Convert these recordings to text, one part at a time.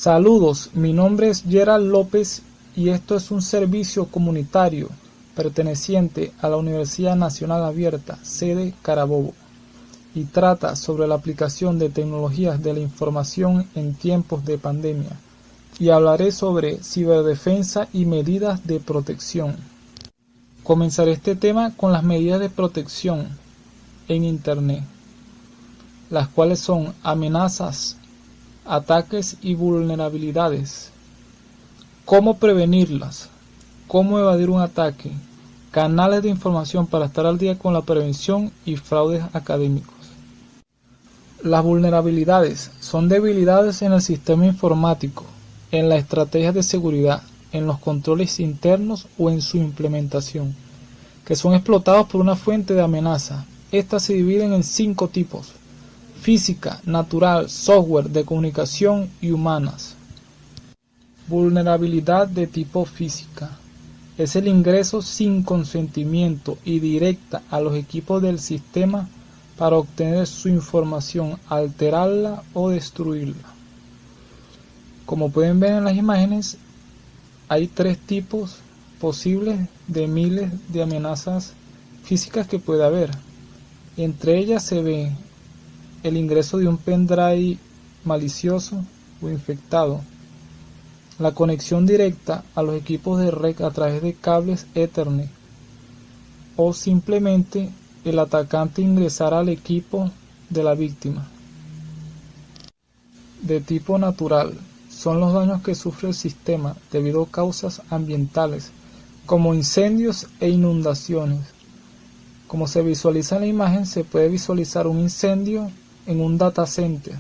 Saludos, mi nombre es Gerald López y esto es un servicio comunitario perteneciente a la Universidad Nacional Abierta, sede Carabobo, y trata sobre la aplicación de tecnologías de la información en tiempos de pandemia, y hablaré sobre ciberdefensa y medidas de protección. Comenzaré este tema con las medidas de protección en Internet, las cuales son amenazas, ataques y vulnerabilidades. ¿Cómo prevenirlas? ¿Cómo evadir un ataque? Canales de información para estar al día con la prevención y fraudes académicos. Las vulnerabilidades son debilidades en el sistema informático, en las estrategias de seguridad, en los controles internos o en su implementación, que son explotados por una fuente de amenaza. Estas se dividen en 5 tipos: física, natural, software, de comunicación y humanas. Vulnerabilidad de tipo física. Es el ingreso sin consentimiento y directa a los equipos del sistema para obtener su información, alterarla o destruirla. Como pueden ver en las imágenes, hay 3 tipos posibles de miles de amenazas físicas que puede haber. Entre ellas se ve el ingreso de un pendrive malicioso o infectado, la conexión directa a los equipos de red a través de cables Ethernet, o simplemente el atacante ingresar al equipo de la víctima. De tipo natural, son los daños que sufre el sistema debido a causas ambientales, como incendios e inundaciones. Como se visualiza en la imagen, se puede visualizar un incendio en un data center,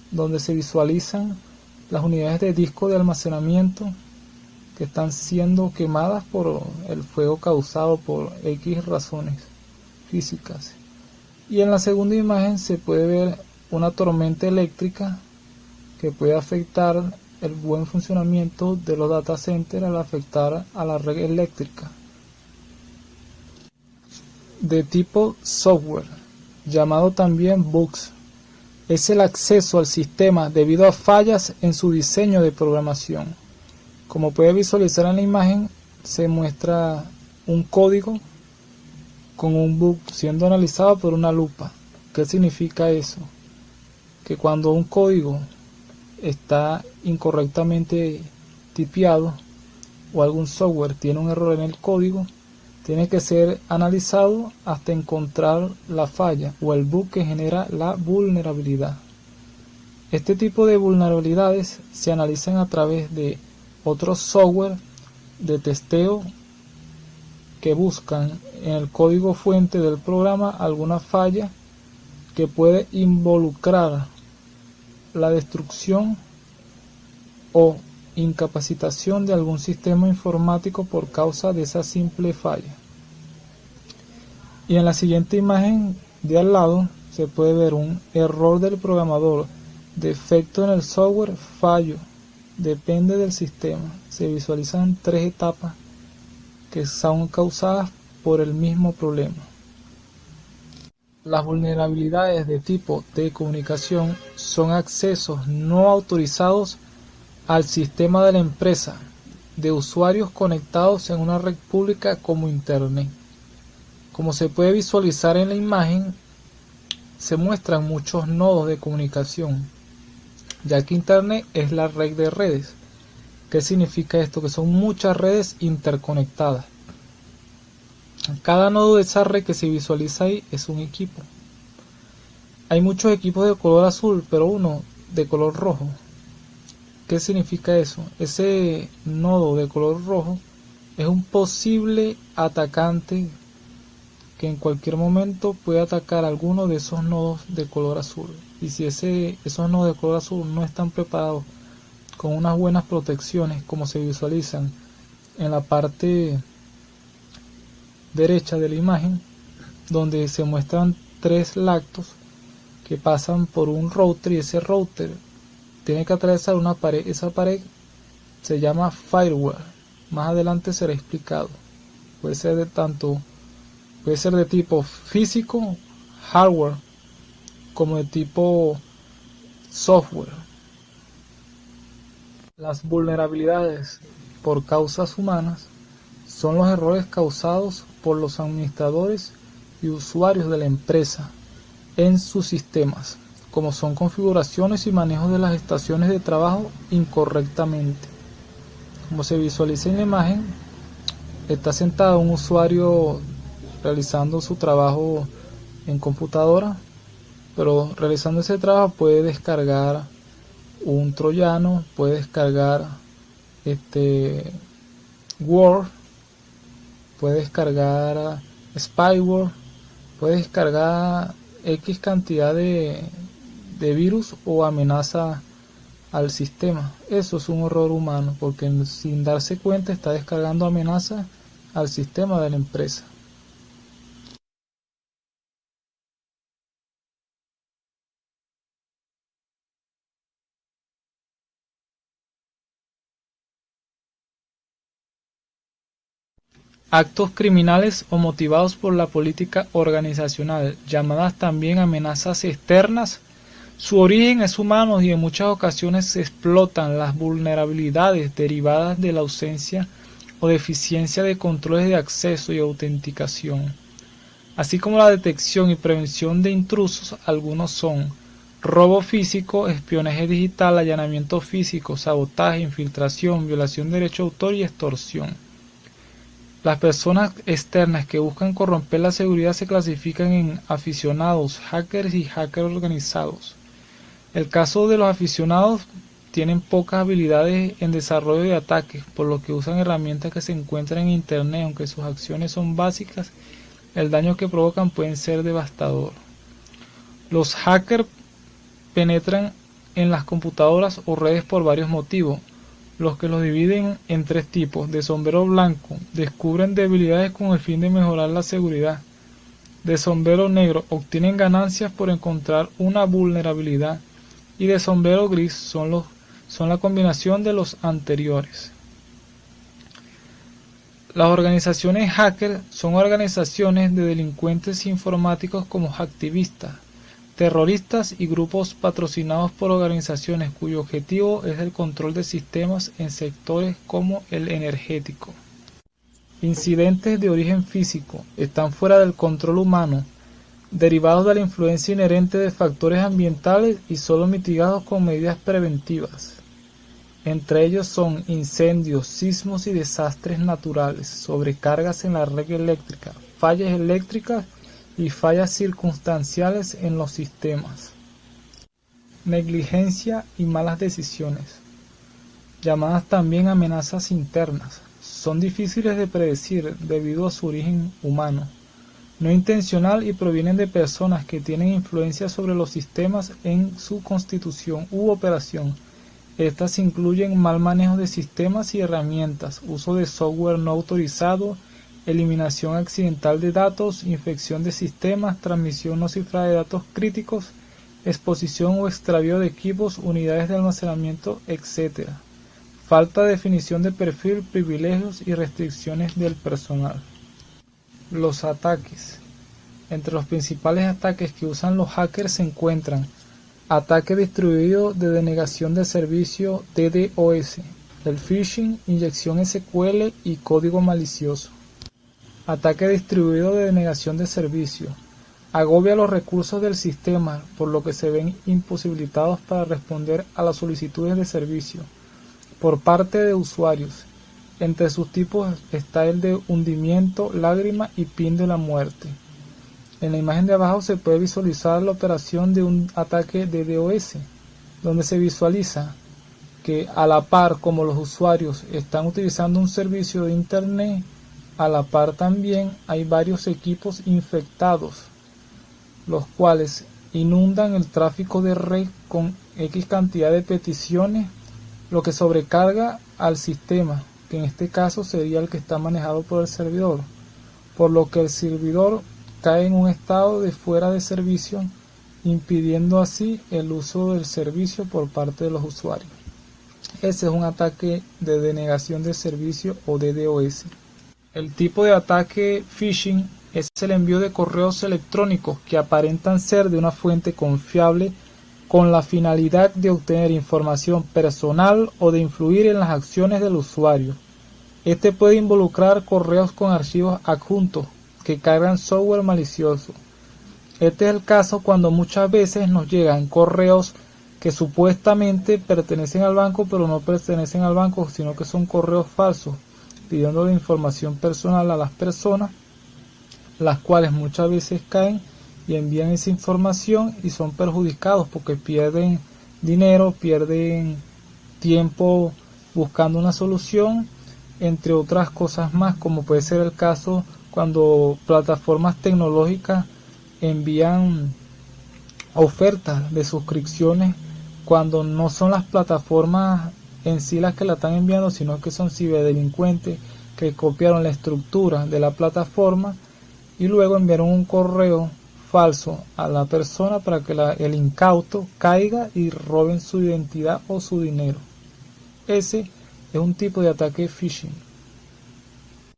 donde se visualizan las unidades de disco de almacenamiento que están siendo quemadas por el fuego causado por X razones físicas. Y en la segunda imagen se puede ver una tormenta eléctrica que puede afectar el buen funcionamiento de los data centers al afectar a la red eléctrica. De tipo software, llamado también bugs, es el acceso al sistema debido a fallas en su diseño de programación. Como puede visualizar en la imagen, se muestra un código con un bug siendo analizado por una lupa. ¿Qué significa eso? Que cuando un código está incorrectamente tipeado o algún software tiene un error en el código, tiene que ser analizado hasta encontrar la falla o el bug que genera la vulnerabilidad. Este tipo de vulnerabilidades se analizan a través de otros software de testeo que buscan en el código fuente del programa alguna falla que puede involucrar la destrucción o incapacitación de algún sistema informático por causa de esa simple falla. Y en la siguiente imagen de al lado se puede ver un error del programador, defecto en el software, fallo, depende del sistema. Se visualizan 3 etapas que son causadas por el mismo problema. Las vulnerabilidades de tipo de comunicación son accesos no autorizados al sistema de la empresa de usuarios conectados en una red pública como Internet. Como se puede visualizar en la imagen, se muestran muchos nodos de comunicación, ya que Internet es la red de redes. ¿Qué significa esto? Que son muchas redes interconectadas. Cada nodo de esa red que se visualiza ahí es un equipo. Hay muchos equipos de color azul, pero uno de color rojo. ¿Qué significa eso? Ese nodo de color rojo es un posible atacante que en cualquier momento puede atacar alguno de esos nodos de color azul. Y si esos nodos de color azul no están preparados con unas buenas protecciones, como se visualizan en la parte derecha de la imagen, donde se muestran 3 lactos que pasan por un router, y ese router tiene que atravesar una pared. Esa pared se llama firewall. Más adelante será explicado. Puede ser de tipo físico, hardware, como de tipo software. Las vulnerabilidades por causas humanas son los errores causados por los administradores y usuarios de la empresa en sus sistemas, como son configuraciones y manejo de las estaciones de trabajo incorrectamente. Como se visualiza en la imagen, está sentado un usuario realizando su trabajo en computadora, pero realizando ese trabajo puede descargar un troyano, puede descargar Word, puede descargar spyware, puede descargar X cantidad de virus o amenaza al sistema. Eso es un error humano, porque sin darse cuenta está descargando amenaza al sistema de la empresa. Actos criminales o motivados por la política organizacional, llamadas también amenazas externas. Su origen es humano y en muchas ocasiones se explotan las vulnerabilidades derivadas de la ausencia o deficiencia de controles de acceso y autenticación, así como la detección y prevención de intrusos. Algunos son robo físico, espionaje digital, allanamiento físico, sabotaje, infiltración, violación de derecho de autor y extorsión. Las personas externas que buscan corromper la seguridad se clasifican en aficionados, hackers y hackers organizados. El caso de los aficionados tienen pocas habilidades en desarrollo de ataques, por lo que usan herramientas que se encuentran en internet. Aunque sus acciones son básicas, el daño que provocan puede ser devastador. Los hackers penetran en las computadoras o redes por varios motivos, los que los dividen en tres tipos. De sombrero blanco, descubren debilidades con el fin de mejorar la seguridad. De sombrero negro, obtienen ganancias por encontrar una vulnerabilidad. Y de sombrero gris son la combinación de los anteriores. Las organizaciones hacker son organizaciones de delincuentes informáticos como hacktivistas, terroristas y grupos patrocinados por organizaciones cuyo objetivo es el control de sistemas en sectores como el energético. Incidentes de origen físico están fuera del control humano, derivados de la influencia inherente de factores ambientales y solo mitigados con medidas preventivas. Entre ellos son incendios, sismos y desastres naturales, sobrecargas en la red eléctrica, fallas eléctricas y fallas circunstanciales en los sistemas. Negligencia y malas decisiones, llamadas también amenazas internas, son difíciles de predecir debido a su origen humano, no intencional, y provienen de personas que tienen influencia sobre los sistemas en su constitución u operación. Estas incluyen mal manejo de sistemas y herramientas, uso de software no autorizado, eliminación accidental de datos, infección de sistemas, transmisión no cifrada de datos críticos, exposición o extravío de equipos, unidades de almacenamiento, etc. Falta de definición de perfil, privilegios y restricciones del personal. Los ataques. Entre los principales ataques que usan los hackers se encuentran ataque distribuido de denegación de servicio DDoS, el phishing, inyección SQL y código malicioso. Ataque distribuido de denegación de servicio. Agobia los recursos del sistema, por lo que se ven imposibilitados para responder a las solicitudes de servicio por parte de usuarios. Entre sus tipos está el de hundimiento, lágrima y pin de la muerte. En la imagen de abajo se puede visualizar la operación de un ataque DDoS, donde se visualiza que a la par como los usuarios están utilizando un servicio de internet, a la par también hay varios equipos infectados, los cuales inundan el tráfico de red con X cantidad de peticiones, lo que sobrecarga al sistema, que en este caso sería el que está manejado por el servidor, por lo que el servidor cae en un estado de fuera de servicio, impidiendo así el uso del servicio por parte de los usuarios. Ese es un ataque de denegación de servicio o DDoS. El tipo de ataque phishing es el envío de correos electrónicos que aparentan ser de una fuente confiable con la finalidad de obtener información personal o de influir en las acciones del usuario. Este puede involucrar correos con archivos adjuntos que cargan software malicioso. Este es el caso cuando muchas veces nos llegan correos que supuestamente pertenecen al banco, pero no pertenecen al banco, sino que son correos falsos, pidiendo información personal a las personas, las cuales muchas veces caen y envían esa información y son perjudicados porque pierden dinero, pierden tiempo buscando una solución, entre otras cosas más, como puede ser el caso cuando plataformas tecnológicas envían ofertas de suscripciones cuando no son las plataformas en sí las que la están enviando, sino que son ciberdelincuentes que copiaron la estructura de la plataforma y luego enviaron un correo falso a la persona para que el incauto caiga y roben su identidad o su dinero. Ese es un tipo de ataque phishing.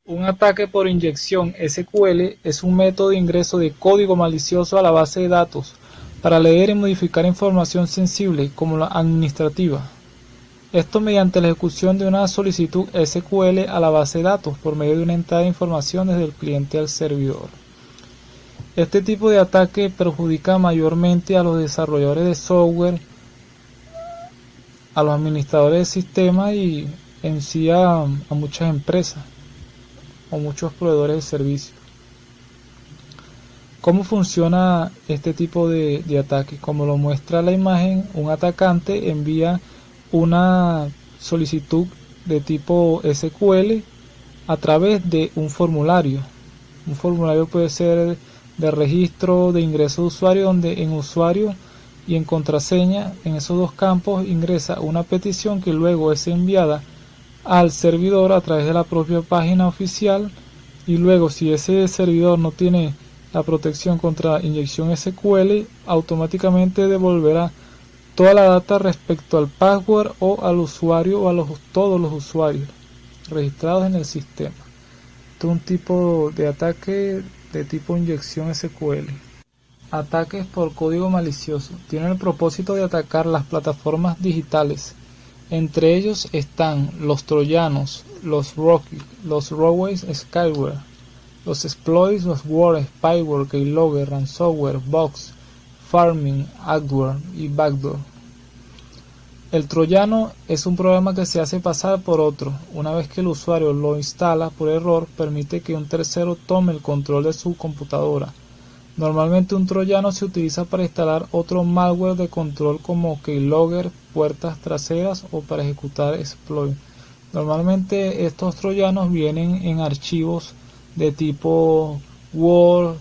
Un ataque por inyección SQL es un método de ingreso de código malicioso a la base de datos para leer y modificar información sensible como la administrativa. Esto mediante la ejecución de una solicitud SQL a la base de datos por medio de una entrada de información desde el cliente al servidor. Este tipo de ataque perjudica mayormente a los desarrolladores de software, a los administradores de sistemas y en sí a muchas empresas o muchos proveedores de servicios. ¿Cómo funciona este tipo de ataque? Como lo muestra la imagen, un atacante envía una solicitud de tipo SQL a través de un formulario. Un formulario puede ser de registro de ingreso de usuario, donde en usuario y en contraseña, en esos dos campos, ingresa una petición que luego es enviada al servidor a través de la propia página oficial, y luego si ese servidor no tiene la protección contra inyección SQL, automáticamente devolverá toda la data respecto al password o al usuario o a todos los usuarios registrados en el sistema. Esto es un tipo de ataque de tipo inyección SQL. Ataques por código malicioso. Tienen el propósito de atacar las plataformas digitales. Entre ellos están los troyanos, los Rocky, los Railways Skyware, los exploits, los Word, Spyware, Keylogger, Ransomware, Box, Farming, Adware y Backdoor. El troyano es un programa que se hace pasar por otro. Una vez que el usuario lo instala por error, permite que un tercero tome el control de su computadora. Normalmente un troyano se utiliza para instalar otro malware de control como Keylogger, puertas traseras o para ejecutar exploit. Normalmente estos troyanos vienen en archivos de tipo Word,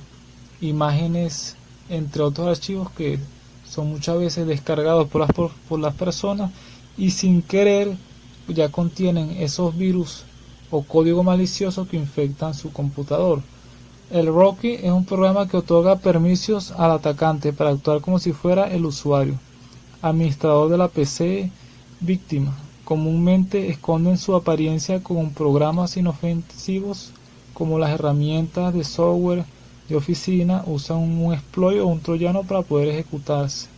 imágenes, entre otros archivos que son muchas veces descargados por las personas y sin querer ya contienen esos virus o código malicioso que infectan su computador. El Rocky es un programa que otorga permisos al atacante para actuar como si fuera el usuario, administrador de la PC víctima. Comúnmente esconden su apariencia con programas inofensivos como las herramientas de software de oficina, usan un exploit o un troyano para poder ejecutarse.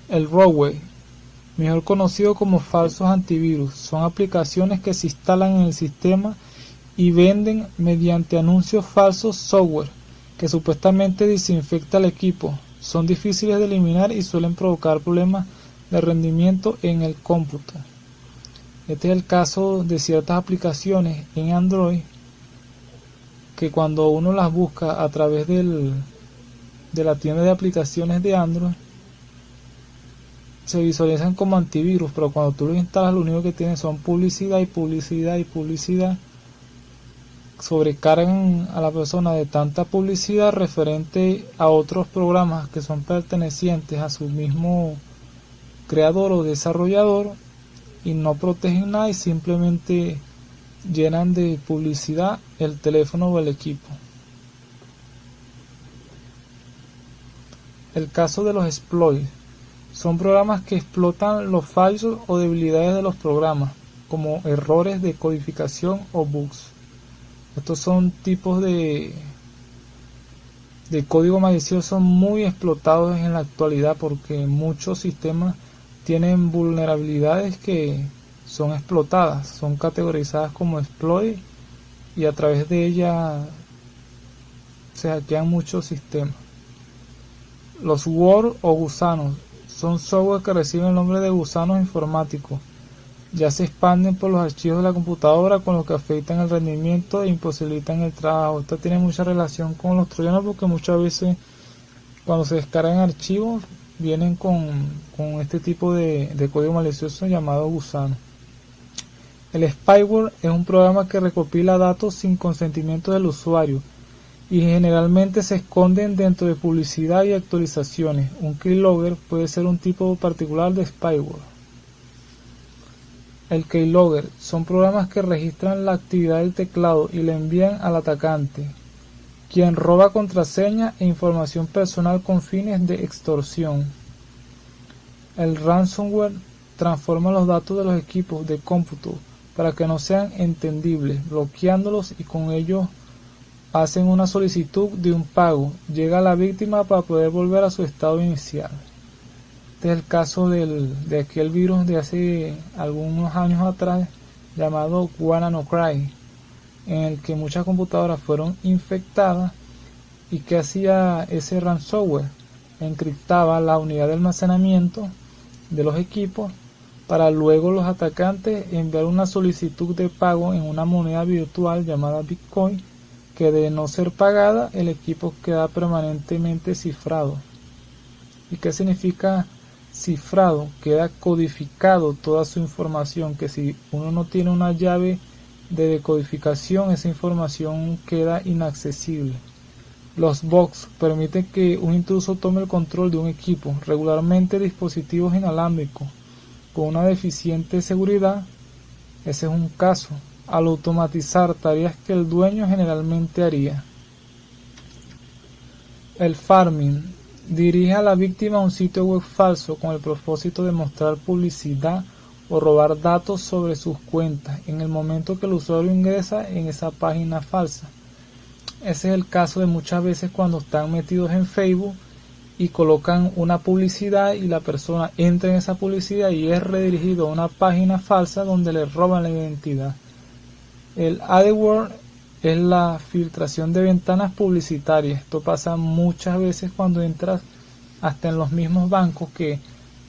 El Railway, mejor conocido como falsos antivirus, son aplicaciones que se instalan en el sistema y venden mediante anuncios falsos software que supuestamente desinfecta el equipo. Son difíciles de eliminar y suelen provocar problemas de rendimiento en el cómputo. Este es el caso de ciertas aplicaciones en Android que cuando uno las busca a través de la tienda de aplicaciones de Android se visualizan como antivirus, pero cuando tú los instalas lo único que tienen son publicidad y publicidad y publicidad. Sobrecargan a la persona de tanta publicidad referente a otros programas que son pertenecientes a su mismo creador o desarrollador y no protegen nada y simplemente llenan de publicidad el teléfono o el equipo. El caso de los exploits son programas que explotan los fallos o debilidades de los programas, como errores de codificación o bugs. Estos son tipos de de código malicioso muy explotados en la actualidad, porque muchos sistemas tienen vulnerabilidades que son explotadas, son categorizadas como exploit y a través de ellas se hackean muchos sistemas. Los worms o gusanos son software que reciben el nombre de gusanos informáticos. Ya se expanden por los archivos de la computadora, con lo que afectan el rendimiento e imposibilitan el trabajo. Esto tiene mucha relación con los troyanos, porque muchas veces cuando se descargan archivos vienen con este tipo de código malicioso llamado gusano. El spyware es un programa que recopila datos sin consentimiento del usuario y generalmente se esconden dentro de publicidad y actualizaciones. Un keylogger puede ser un tipo particular de spyware. El keylogger son programas que registran la actividad del teclado y le envían al atacante, quien roba contraseña e información personal con fines de extorsión. El ransomware transforma los datos de los equipos de cómputo para que no sean entendibles, bloqueándolos, y con ello hacen una solicitud de un pago. Llega a la víctima para poder volver a su estado inicial. Este es el caso de aquel virus de hace algunos años atrás llamado WannaCry, en el que muchas computadoras fueron infectadas. ¿Y qué hacía ese ransomware? Encriptaba la unidad de almacenamiento de los equipos para luego los atacantes enviar una solicitud de pago en una moneda virtual llamada Bitcoin, que de no ser pagada el equipo queda permanentemente cifrado. ¿Y qué significa cifrado? Queda codificado toda su información, que si uno no tiene una llave de decodificación, esa información queda inaccesible. Los bots permiten que un intruso tome el control de un equipo, regularmente dispositivos inalámbricos, con una deficiente seguridad. Ese es un caso, al automatizar tareas que el dueño generalmente haría. El farming dirige a la víctima a un sitio web falso con el propósito de mostrar publicidad o robar datos sobre sus cuentas en el momento que el usuario ingresa en esa página falsa. Ese es el caso de muchas veces cuando están metidos en Facebook y colocan una publicidad y la persona entra en esa publicidad y es redirigido a una página falsa donde le roban la identidad. El AdWords es la filtración de ventanas publicitarias. Esto pasa muchas veces cuando entras hasta en los mismos bancos, que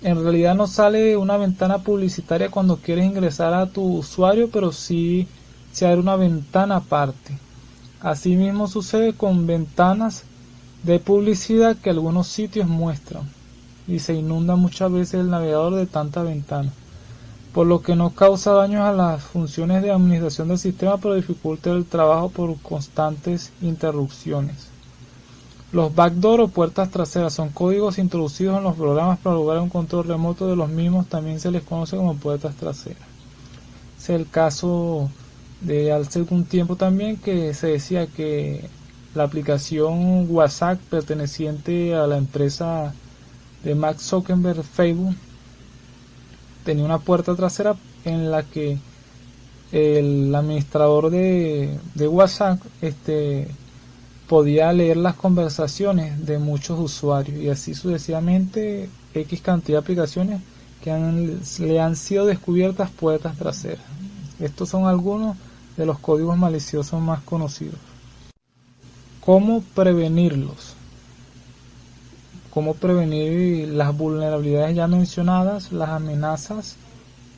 en realidad no sale una ventana publicitaria cuando quieres ingresar a tu usuario, pero sí se abre una ventana aparte. Asimismo sucede con ventanas de publicidad que algunos sitios muestran y se inunda muchas veces el navegador de tanta ventana, por lo que no causa daños a las funciones de administración del sistema, pero dificulta el trabajo por constantes interrupciones. Los backdoor o puertas traseras son códigos introducidos en los programas para lograr un control remoto de los mismos. También se les conoce como puertas traseras. Es el caso de hace algún tiempo también, que se decía que la aplicación WhatsApp, perteneciente a la empresa de Mark Zuckerberg, Facebook, tenía una puerta trasera en la que el administrador de WhatsApp podía leer las conversaciones de muchos usuarios, y así sucesivamente X cantidad de aplicaciones que le han sido descubiertas puertas traseras. Estos son algunos de los códigos maliciosos más conocidos. ¿Cómo prevenirlos? ¿Cómo prevenir las vulnerabilidades ya mencionadas, las amenazas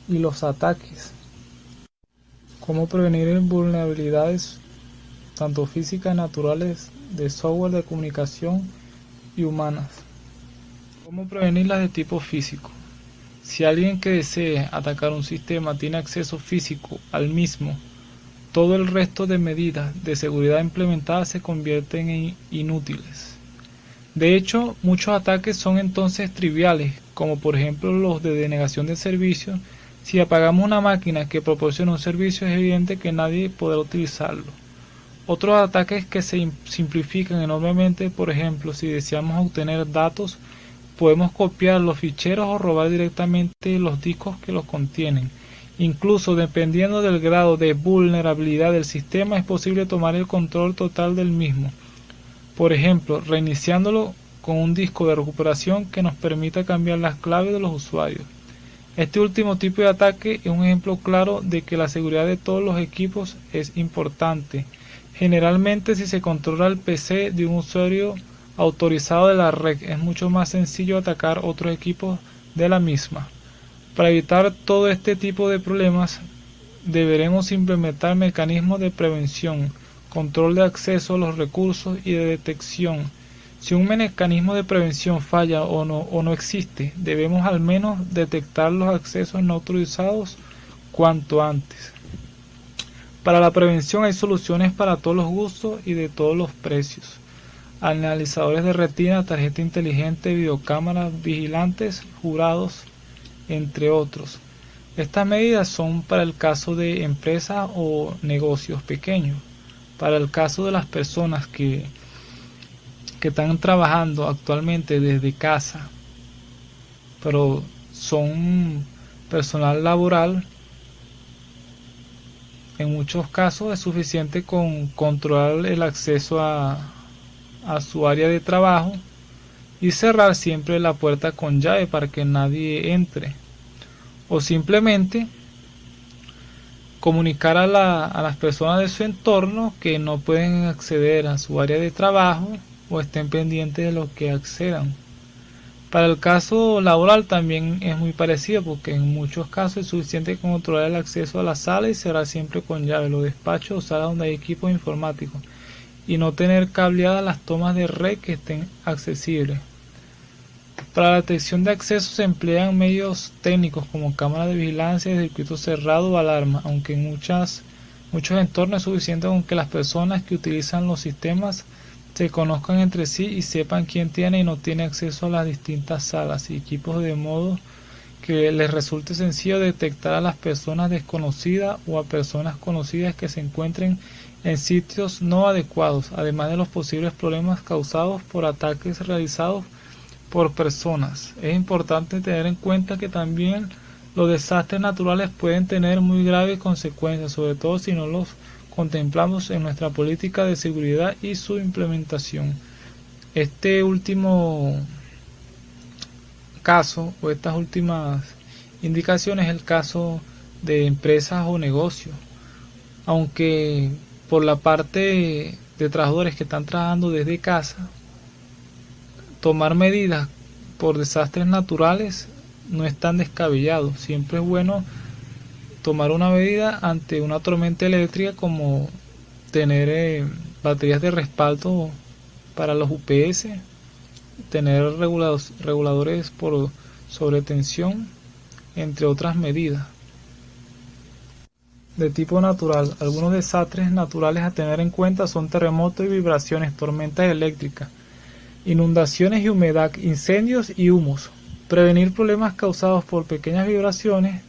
y los ataques? ¿Cómo prevenir vulnerabilidades tanto físicas, naturales, de software, de comunicación y humanas? ¿Cómo prevenirlas de tipo físico? Si alguien que desee atacar un sistema tiene acceso físico al mismo, todo el resto de medidas de seguridad implementadas se convierten en inútiles. De hecho, muchos ataques son entonces triviales, como por ejemplo los de denegación de servicios. Si apagamos una máquina que proporciona un servicio, es evidente que nadie podrá utilizarlo. Otros ataques que se simplifican enormemente, por ejemplo, si deseamos obtener datos, podemos copiar los ficheros o robar directamente los discos que los contienen. Incluso dependiendo del grado de vulnerabilidad del sistema, es posible tomar el control total del mismo. por ejemplo, reiniciándolo con un disco de recuperación que nos permita cambiar las claves de los usuarios. Este último tipo de ataque es un ejemplo claro de que la seguridad de todos los equipos es importante. Generalmente, si se controla el PC de un usuario autorizado de la red, es mucho más sencillo atacar otros equipos de la misma. Para evitar todo este tipo de problemas, deberemos implementar mecanismos de prevención, control de acceso a los recursos y de detección. Si un mecanismo de prevención falla o no existe, debemos al menos detectar los accesos no autorizados cuanto antes. Para la prevención hay soluciones para todos los gustos y de todos los precios. Analizadores de retina, tarjeta inteligente, videocámaras, vigilantes, jurados, entre otros. Estas medidas son para el caso de empresas o negocios pequeños. Para el caso de las personas que están trabajando actualmente desde casa, pero son personal laboral, en muchos casos es suficiente con controlar el acceso a su área de trabajo y cerrar siempre la puerta con llave para que nadie entre, o simplemente comunicar a las personas de su entorno que no pueden acceder a su área de trabajo o estén pendientes de lo que accedan. Para el caso laboral también es muy parecido, porque en muchos casos es suficiente controlar el acceso a la sala y cerrar siempre con llave los despachos o salas donde hay equipos informáticos y no tener cableadas las tomas de red que estén accesibles. Para la detección de acceso se emplean medios técnicos como cámaras de vigilancia de circuito cerrado o alarma, aunque en muchos entornos es suficiente con que las personas que utilizan los sistemas se conozcan entre sí y sepan quién tiene y no tiene acceso a las distintas salas y equipos, de modo que les resulte sencillo detectar a las personas desconocidas o a personas conocidas que se encuentren en sitios no adecuados, además de los posibles problemas causados por ataques realizados por personas. Es importante tener en cuenta que también los desastres naturales pueden tener muy graves consecuencias, sobre todo si no los contemplamos en nuestra política de seguridad y su implementación. Este último caso o estas últimas indicaciones es el caso de empresas o negocios, aunque por la parte de trabajadores que están trabajando desde casa, tomar medidas por desastres naturales no es tan descabellado. Siempre es bueno tomar una medida ante una tormenta eléctrica, como tener baterías de respaldo para los UPS, tener reguladores por sobretensión, entre otras medidas. De tipo natural, algunos desastres naturales a tener en cuenta son terremotos y vibraciones, tormentas eléctricas, inundaciones y humedad, incendios y humos. Prevenir problemas causados por pequeñas vibraciones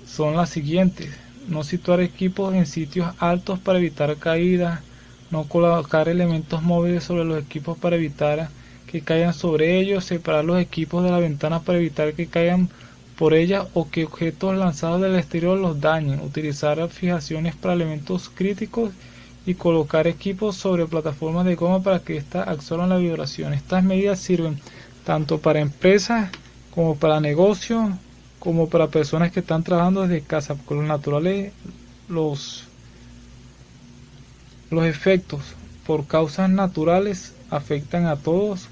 son las siguientes: no situar equipos en sitios altos para evitar caídas, no colocar elementos móviles sobre los equipos para evitar que caigan sobre ellos, separar los equipos de la ventana para evitar que caigan por ellas o que objetos lanzados del exterior los dañen, utilizar fijaciones para elementos críticos y colocar equipos sobre plataformas de goma para que éstas absorban la vibración. Estas medidas sirven tanto para empresas como para negocios, como para personas que están trabajando desde casa, porque los naturales, los efectos por causas naturales afectan a todos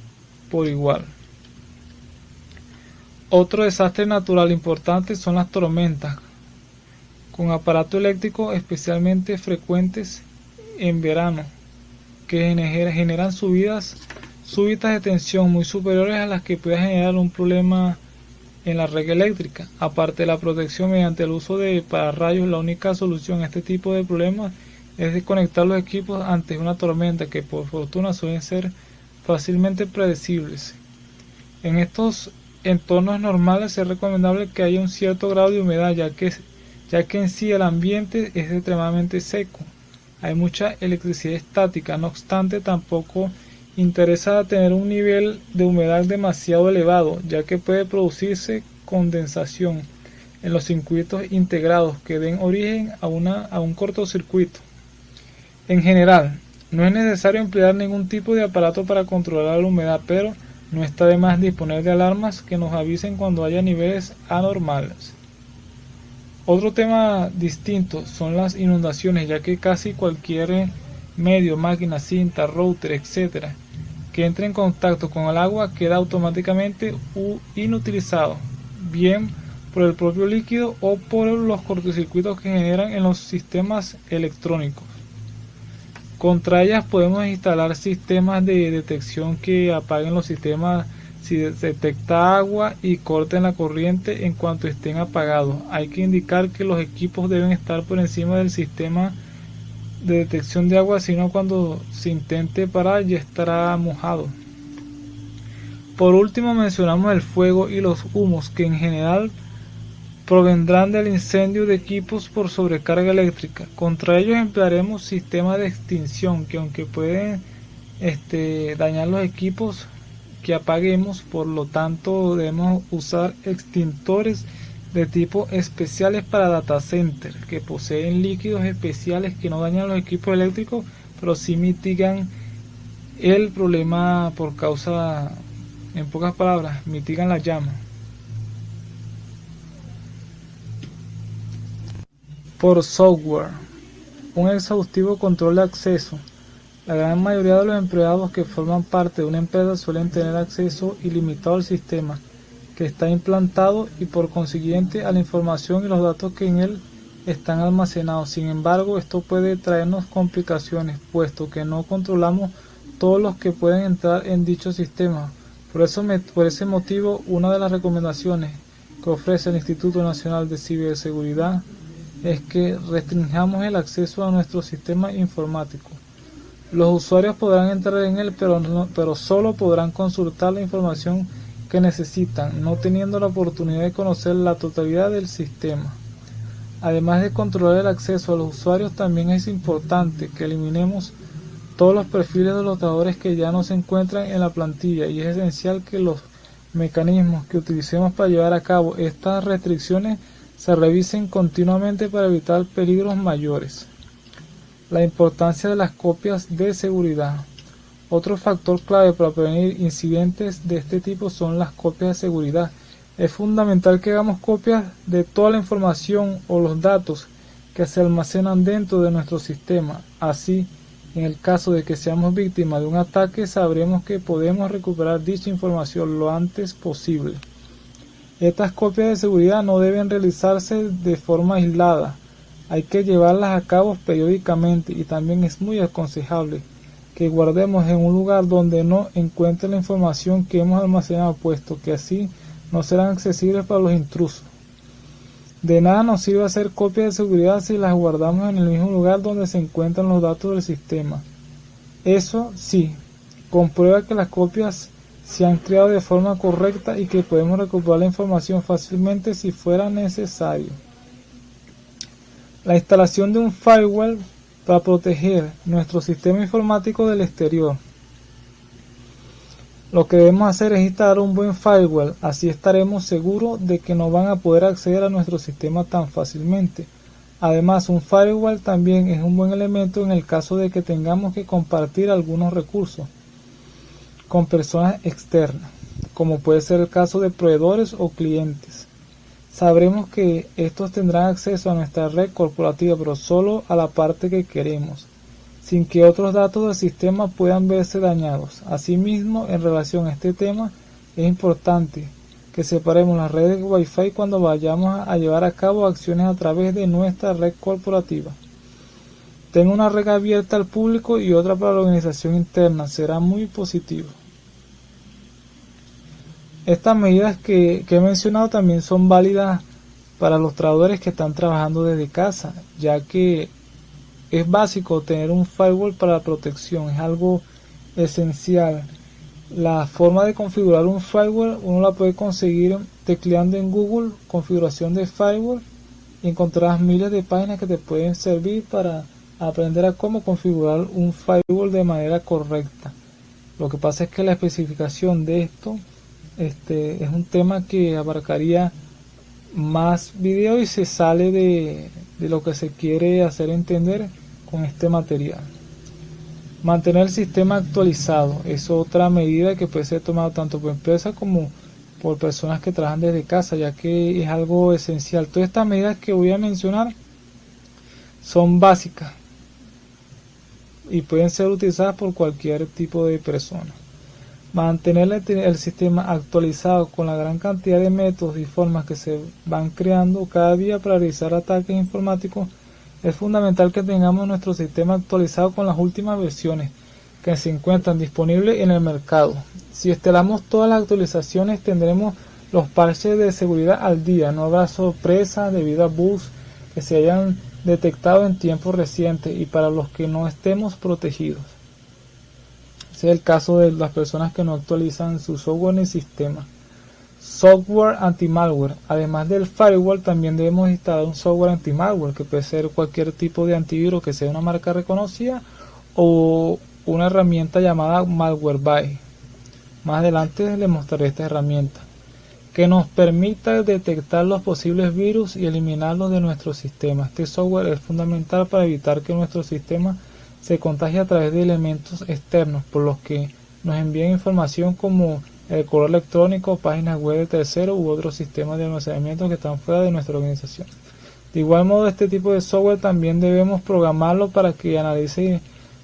por igual. Otro desastre natural importante son las tormentas, con aparatos eléctricos especialmente frecuentes en verano, que generan subidas súbitas de tensión muy superiores a las que puede generar un problema en la red eléctrica. Aparte de la protección mediante el uso de pararrayos, la única solución a este tipo de problemas es desconectar los equipos ante una tormenta, que por fortuna suelen ser fácilmente predecibles. En estos entornos normales es recomendable que haya un cierto grado de humedad, ya que en sí el ambiente es extremadamente seco. Hay mucha electricidad estática, no obstante tampoco interesa tener un nivel de humedad demasiado elevado, ya que puede producirse condensación en los circuitos integrados que den origen a un cortocircuito. En general, No es necesario emplear ningún tipo de aparato para controlar la humedad, pero no está de más disponer de alarmas que nos avisen cuando haya niveles anormales. Otro tema distinto son las inundaciones, ya que casi cualquier medio, máquina, cinta, router, etc., que entre en contacto con el agua queda automáticamente inutilizado, bien por el propio líquido o por los cortocircuitos que generan en los sistemas electrónicos. Contra ellas podemos instalar sistemas de detección que apaguen los sistemas si detecta agua y corten la corriente en cuanto estén apagados. Hay que indicar que los equipos deben estar por encima del sistema de detección de agua, sino cuando se intente parar ya estará mojado. Por último mencionamos el fuego y los humos, que en general provendrán del incendio de equipos por sobrecarga eléctrica. Contra ellos emplearemos sistemas de extinción que, aunque pueden dañar los equipos que apaguemos, por lo tanto debemos usar extintores de tipo especiales para data center, que poseen líquidos especiales que no dañan los equipos eléctricos, pero sí mitigan el problema por causa, en pocas palabras, mitigan la llama. Por software, un exhaustivo control de acceso. La gran mayoría de los empleados que forman parte de una empresa suelen tener acceso ilimitado al sistema que está implantado y por consiguiente a la información y los datos que en él están almacenados. Sin embargo, esto puede traernos complicaciones, puesto que no controlamos todos los que pueden entrar en dicho sistema. Por ese motivo, una de las recomendaciones que ofrece el Instituto Nacional de Ciberseguridad es que restringamos el acceso a nuestro sistema informático. Los usuarios podrán entrar en él, pero solo podrán consultar la información que necesitan, no teniendo la oportunidad de conocer la totalidad del sistema. Además de controlar el acceso a los usuarios, también es importante que eliminemos todos los perfiles de los trabajadores que ya no se encuentran en la plantilla, y es esencial que los mecanismos que utilicemos para llevar a cabo estas restricciones se revisen continuamente para evitar peligros mayores. La importancia de las copias de seguridad. Otro factor clave para prevenir incidentes de este tipo son las copias de seguridad. Es fundamental que hagamos copias de toda la información o los datos que se almacenan dentro de nuestro sistema. Así, en el caso de que seamos víctimas de un ataque, sabremos que podemos recuperar dicha información lo antes posible. Estas copias de seguridad no deben realizarse de forma aislada. Hay que llevarlas a cabo periódicamente, y también es muy aconsejable que guardemos en un lugar donde no encuentre la información que hemos almacenado, puesto que así no serán accesibles para los intrusos. De nada nos sirve hacer copias de seguridad si las guardamos en el mismo lugar donde se encuentran los datos del sistema. Eso sí, comprueba que las copias se han creado de forma correcta y que podemos recuperar la información fácilmente si fuera necesario. La instalación de un firewall para proteger nuestro sistema informático del exterior. Lo que debemos hacer es instalar un buen firewall, así estaremos seguros de que no van a poder acceder a nuestro sistema tan fácilmente. Además, un firewall también es un buen elemento en el caso de que tengamos que compartir algunos recursos con personas externas, como puede ser el caso de proveedores o clientes. Sabremos que estos tendrán acceso a nuestra red corporativa, pero solo a la parte que queremos, sin que otros datos del sistema puedan verse dañados. Asimismo, en relación a este tema, es importante que separemos las redes Wi-Fi cuando vayamos a llevar a cabo acciones a través de nuestra red corporativa. Tenga una red abierta al público y otra para la organización interna, será muy positivo. Estas medidas que he mencionado también son válidas para los trabajadores que están trabajando desde casa, ya que es básico tener un firewall para protección, es algo esencial. La forma de configurar un firewall uno la puede conseguir tecleando en Google configuración de firewall y encontrarás miles de páginas que te pueden servir para aprender a cómo configurar un firewall de manera correcta. Lo que pasa es que la especificación de esto es un tema que abarcaría más video y se sale de lo que se quiere hacer entender con este material. Mantener el sistema actualizado es otra medida que puede ser tomada tanto por empresas como por personas que trabajan desde casa, ya que es algo esencial. Todas estas medidas que voy a mencionar son básicas y pueden ser utilizadas por cualquier tipo de persona. Mantener el sistema actualizado con la gran cantidad de métodos y formas que se van creando cada día para realizar ataques informáticos, es fundamental que tengamos nuestro sistema actualizado con las últimas versiones que se encuentran disponibles en el mercado. Si instalamos todas las actualizaciones, tendremos los parches de seguridad al día. No habrá sorpresa debido a bugs que se hayan detectado en tiempos recientes y para los que no estemos protegidos. Ese es el caso de las personas que no actualizan su software ni sistema. Software anti-malware. Además del firewall, también debemos instalar un software anti-malware, que puede ser cualquier tipo de antivirus que sea una marca reconocida o una herramienta llamada Malwarebytes. Más adelante les mostraré esta herramienta, que nos permita detectar los posibles virus y eliminarlos de nuestro sistema. Este software es fundamental para evitar que nuestro sistema se contagie a través de elementos externos, por los que nos envían información como el correo electrónico, páginas web de terceros u otros sistemas de almacenamiento que están fuera de nuestra organización. De igual modo, este tipo de software también debemos programarlo para que analice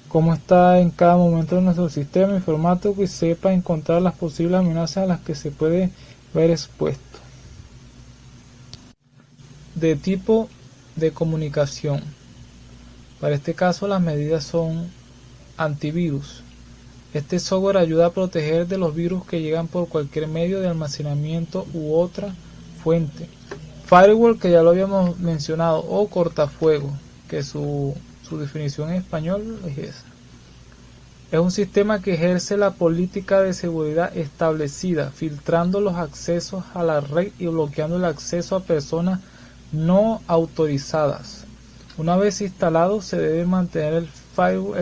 cómo está en cada momento de nuestro sistema informático y sepa encontrar las posibles amenazas a las que se puede ver expuesto. De tipo de comunicación. Para este caso, las medidas son antivirus. Este software ayuda a proteger de los virus que llegan por cualquier medio de almacenamiento u otra fuente. Firewall, que ya lo habíamos mencionado, o cortafuegos, que su definición en español es esa. Es un sistema que ejerce la política de seguridad establecida, filtrando los accesos a la red y bloqueando el acceso a personas no autorizadas. Una vez instalado, se debe mantener el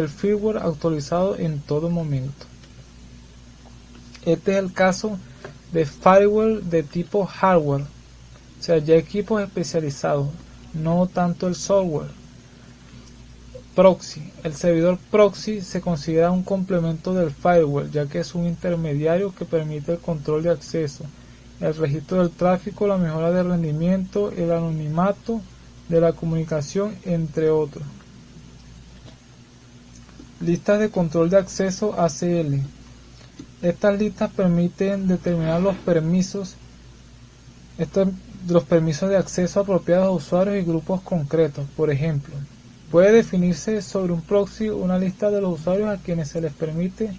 firmware actualizado en todo momento. Este es el caso de firewall de tipo hardware, o sea, ya equipos especializados, no tanto el software. Proxy. El servidor proxy se considera un complemento del firewall, ya que es un intermediario que permite el control de acceso, el registro del tráfico, la mejora de rendimiento, el anonimato de la comunicación, entre otros. Listas de control de acceso ACL. Estas listas permiten determinar los permisos de acceso apropiados a usuarios y grupos concretos. Por ejemplo, puede definirse sobre un proxy una lista de los usuarios a quienes se les permite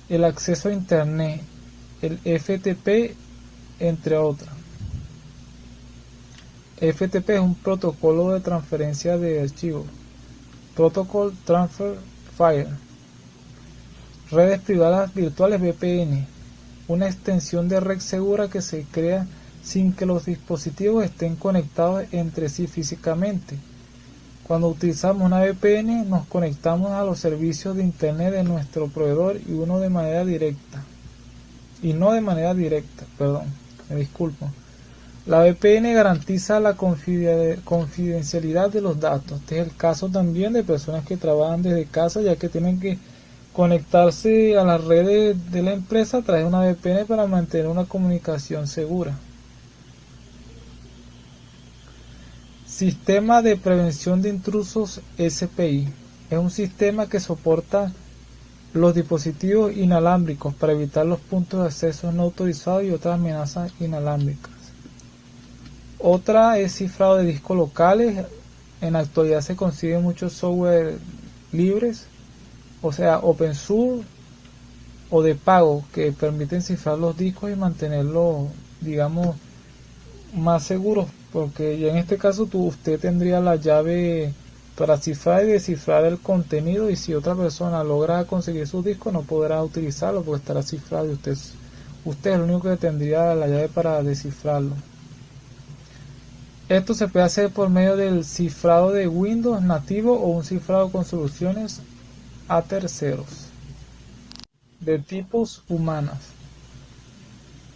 el acceso a Internet, el FTP, entre otras. FTP es un protocolo de transferencia de archivos. Protocol Transfer File. Redes privadas virtuales VPN. Una extensión de red segura que se crea sin que los dispositivos estén conectados entre sí físicamente. Cuando utilizamos una VPN, nos conectamos a los servicios de Internet de nuestro proveedor y no de manera directa. Me disculpo. La VPN garantiza la confidencialidad de los datos. Este es el caso también de personas que trabajan desde casa, ya que tienen que conectarse a las redes de la empresa a través de una VPN para mantener una comunicación segura. Sistema de prevención de intrusos SPI. Es un sistema que soporta los dispositivos inalámbricos para evitar los puntos de acceso no autorizados y otras amenazas inalámbricas. Otra es cifrado de discos locales. En la actualidad se consiguen muchos software libres, o sea, open source o de pago, que permiten cifrar los discos y mantenerlos, digamos, más seguros, porque ya en este caso usted tendría la llave para cifrar y descifrar el contenido, y si otra persona logra conseguir su disco no podrá utilizarlo porque estará cifrado y usted es el único que tendría la llave para descifrarlo. Esto se puede hacer por medio del cifrado de Windows nativo o un cifrado con soluciones a terceros. De tipos humanas.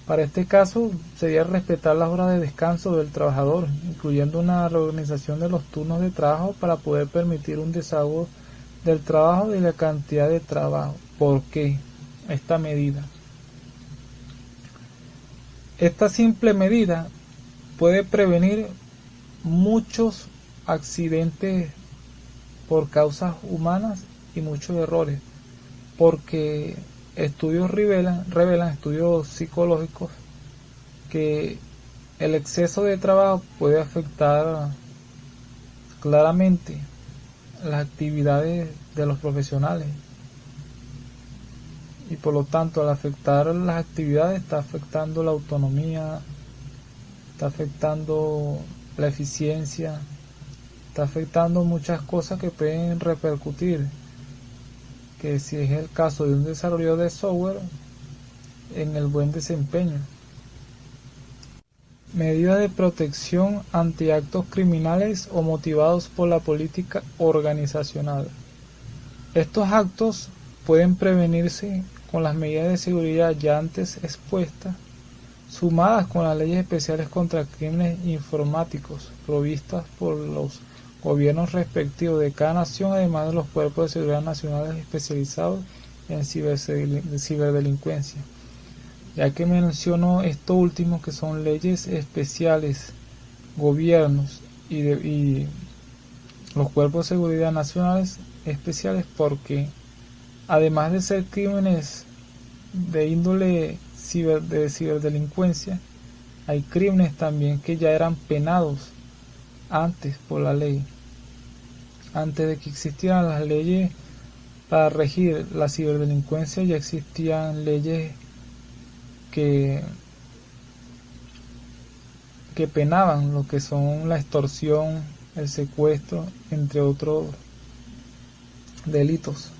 Para este caso sería respetar las horas de descanso del trabajador, incluyendo una reorganización de los turnos de trabajo para poder permitir un desahogo del trabajo y la cantidad de trabajo. ¿Por qué esta medida? Esta simple medida puede prevenir muchos accidentes por causas humanas y muchos errores, porque estudios revelan estudios psicológicos que el exceso de trabajo puede afectar claramente las actividades de los profesionales, y por lo tanto al afectar las actividades está afectando la autonomía, está afectando la eficiencia, está afectando muchas cosas que pueden repercutir, que si es el caso de un desarrollo de software, en el buen desempeño. Medidas de protección ante actos criminales o motivados por la política organizacional. Estos actos pueden prevenirse con las medidas de seguridad ya antes expuestas, sumadas con las leyes especiales contra crímenes informáticos provistas por los gobiernos respectivos de cada nación, además de los cuerpos de seguridad nacionales especializados en ciberdelincuencia. Ya que menciono esto último, que son leyes especiales, gobiernos y los cuerpos de seguridad nacionales especiales, porque además de ser crímenes de índole de ciberdelincuencia, hay crímenes también que ya eran penados antes por la ley. Antes de que existieran las leyes para regir la ciberdelincuencia, ya existían leyes que penaban lo que son la extorsión, el secuestro, entre otros delitos.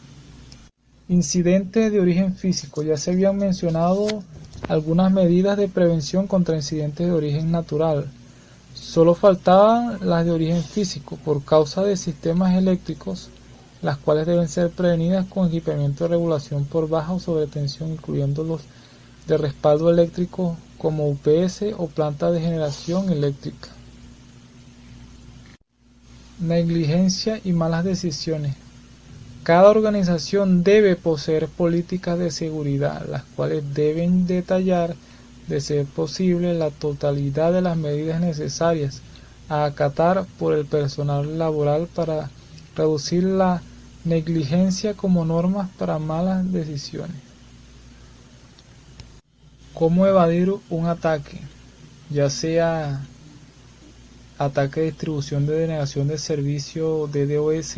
Incidentes de origen físico. Ya se habían mencionado algunas medidas de prevención contra incidentes de origen natural. Solo faltaban las de origen físico por causa de sistemas eléctricos, las cuales deben ser prevenidas con equipamiento de regulación por baja o sobretensión, incluyendo los de respaldo eléctrico como UPS o planta de generación eléctrica. Negligencia y malas decisiones. Cada organización debe poseer políticas de seguridad, las cuales deben detallar, de ser posible, la totalidad de las medidas necesarias a acatar por el personal laboral para reducir la negligencia como normas para malas decisiones. ¿Cómo evadir un ataque? Ya sea ataque de distribución de denegación de servicio DDoS,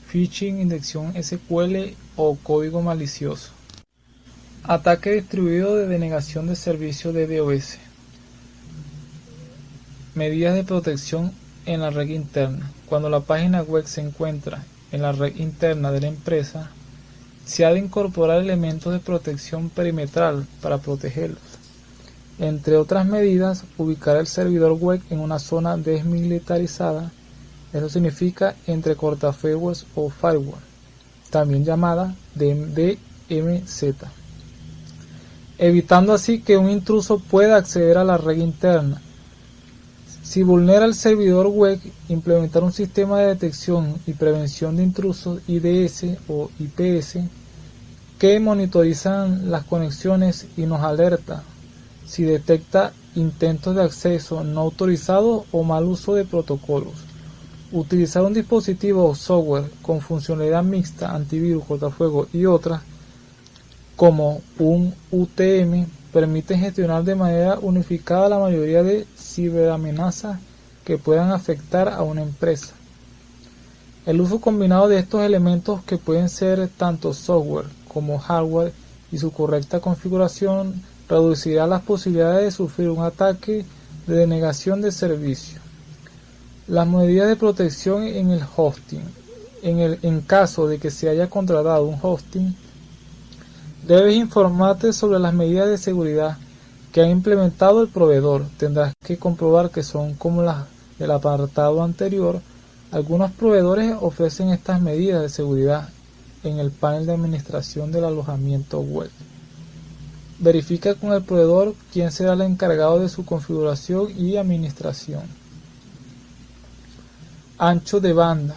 phishing, inyección SQL o código malicioso. Ataque distribuido de denegación de servicio DDoS. Medidas de protección en la red interna. Cuando la página web se encuentra en la red interna de la empresa, se ha de incorporar elementos de protección perimetral para protegerlos. Entre otras medidas, ubicar el servidor web en una zona desmilitarizada. Eso significa entre cortafuegos o firewall, también llamada DMZ, evitando así que un intruso pueda acceder a la red interna. Si vulnera el servidor web, implementar un sistema de detección y prevención de intrusos IDS o IPS que monitorizan las conexiones y nos alerta si detecta intentos de acceso no autorizados o mal uso de protocolos. Utilizar un dispositivo o software con funcionalidad mixta, antivirus, cortafuegos y otras, como un UTM, permite gestionar de manera unificada la mayoría de ciberamenazas que puedan afectar a una empresa. El uso combinado de estos elementos, que pueden ser tanto software como hardware, y su correcta configuración, reducirá las posibilidades de sufrir un ataque de denegación de servicio. Las medidas de protección en el hosting. En caso de que se haya contratado un hosting, debes informarte sobre las medidas de seguridad que ha implementado el proveedor. Tendrás que comprobar que son como las del apartado anterior. Algunos proveedores ofrecen estas medidas de seguridad en el panel de administración del alojamiento web. Verifica con el proveedor quién será el encargado de su configuración y administración. Ancho de banda.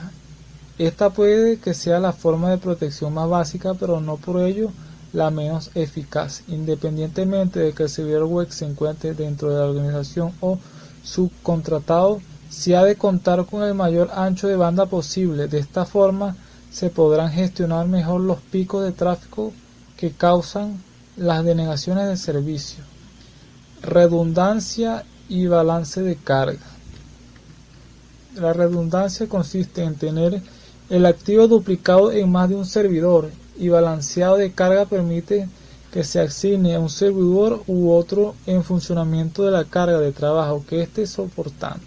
Esta puede que sea la forma de protección más básica, pero no por ello la menos eficaz, independientemente de que el servidor web se encuentre dentro de la organización o subcontratado. Se ha de contar con el mayor ancho de banda posible. De esta forma se podrán gestionar mejor los picos de tráfico que causan las denegaciones de servicio. Redundancia y balance de carga. La redundancia consiste en tener el activo duplicado en más de un servidor, y balanceado de carga permite que se asigne a un servidor u otro en funcionamiento de la carga de trabajo que esté soportando.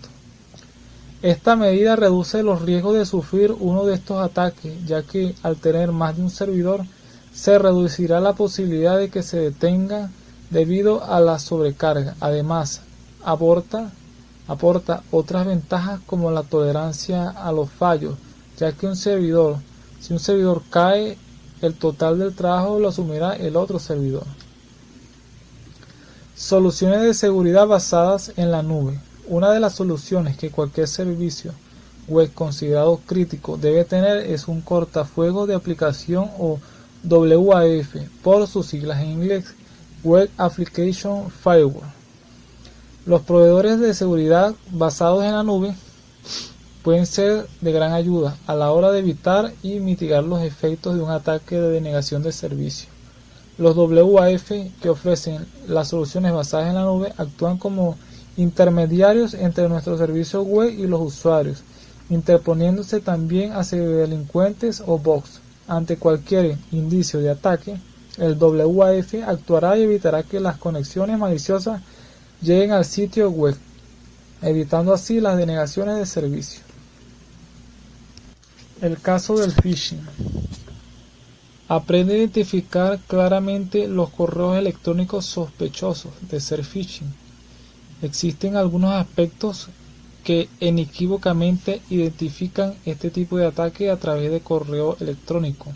Esta medida reduce los riesgos de sufrir uno de estos ataques, ya que al tener más de un servidor se reducirá la posibilidad de que se detenga debido a la sobrecarga. Además, aporta otras ventajas como la tolerancia a los fallos, ya que si un servidor cae, el total del trabajo lo asumirá el otro servidor. Soluciones de seguridad basadas en la nube. Una de las soluciones que cualquier servicio web considerado crítico debe tener es un cortafuegos de aplicación, o WAF por sus siglas en inglés, Web Application Firewall. Los proveedores de seguridad basados en la nube pueden ser de gran ayuda a la hora de evitar y mitigar los efectos de un ataque de denegación de servicio. Los WAF que ofrecen las soluciones basadas en la nube actúan como intermediarios entre nuestros servicios web y los usuarios, interponiéndose también hacia delincuentes o bots. Ante cualquier indicio de ataque, el WAF actuará y evitará que las conexiones maliciosas lleguen al sitio web, evitando así las denegaciones de servicio. El caso del phishing. Aprende a identificar claramente los correos electrónicos sospechosos de ser phishing. Existen algunos aspectos que inequívocamente identifican este tipo de ataque a través de correo electrónico.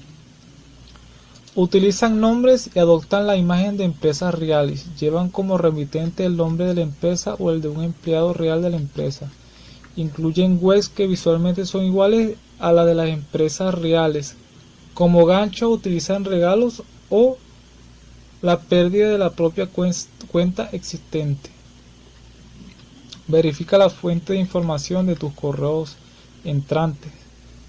Utilizan nombres y adoptan la imagen de empresas reales. Llevan como remitente el nombre de la empresa o el de un empleado real de la empresa. Incluyen webs que visualmente son iguales a la de las empresas reales. Como gancho utilizan regalos o la pérdida de la propia cuenta existente. Verifica la fuente de información de tus correos entrantes.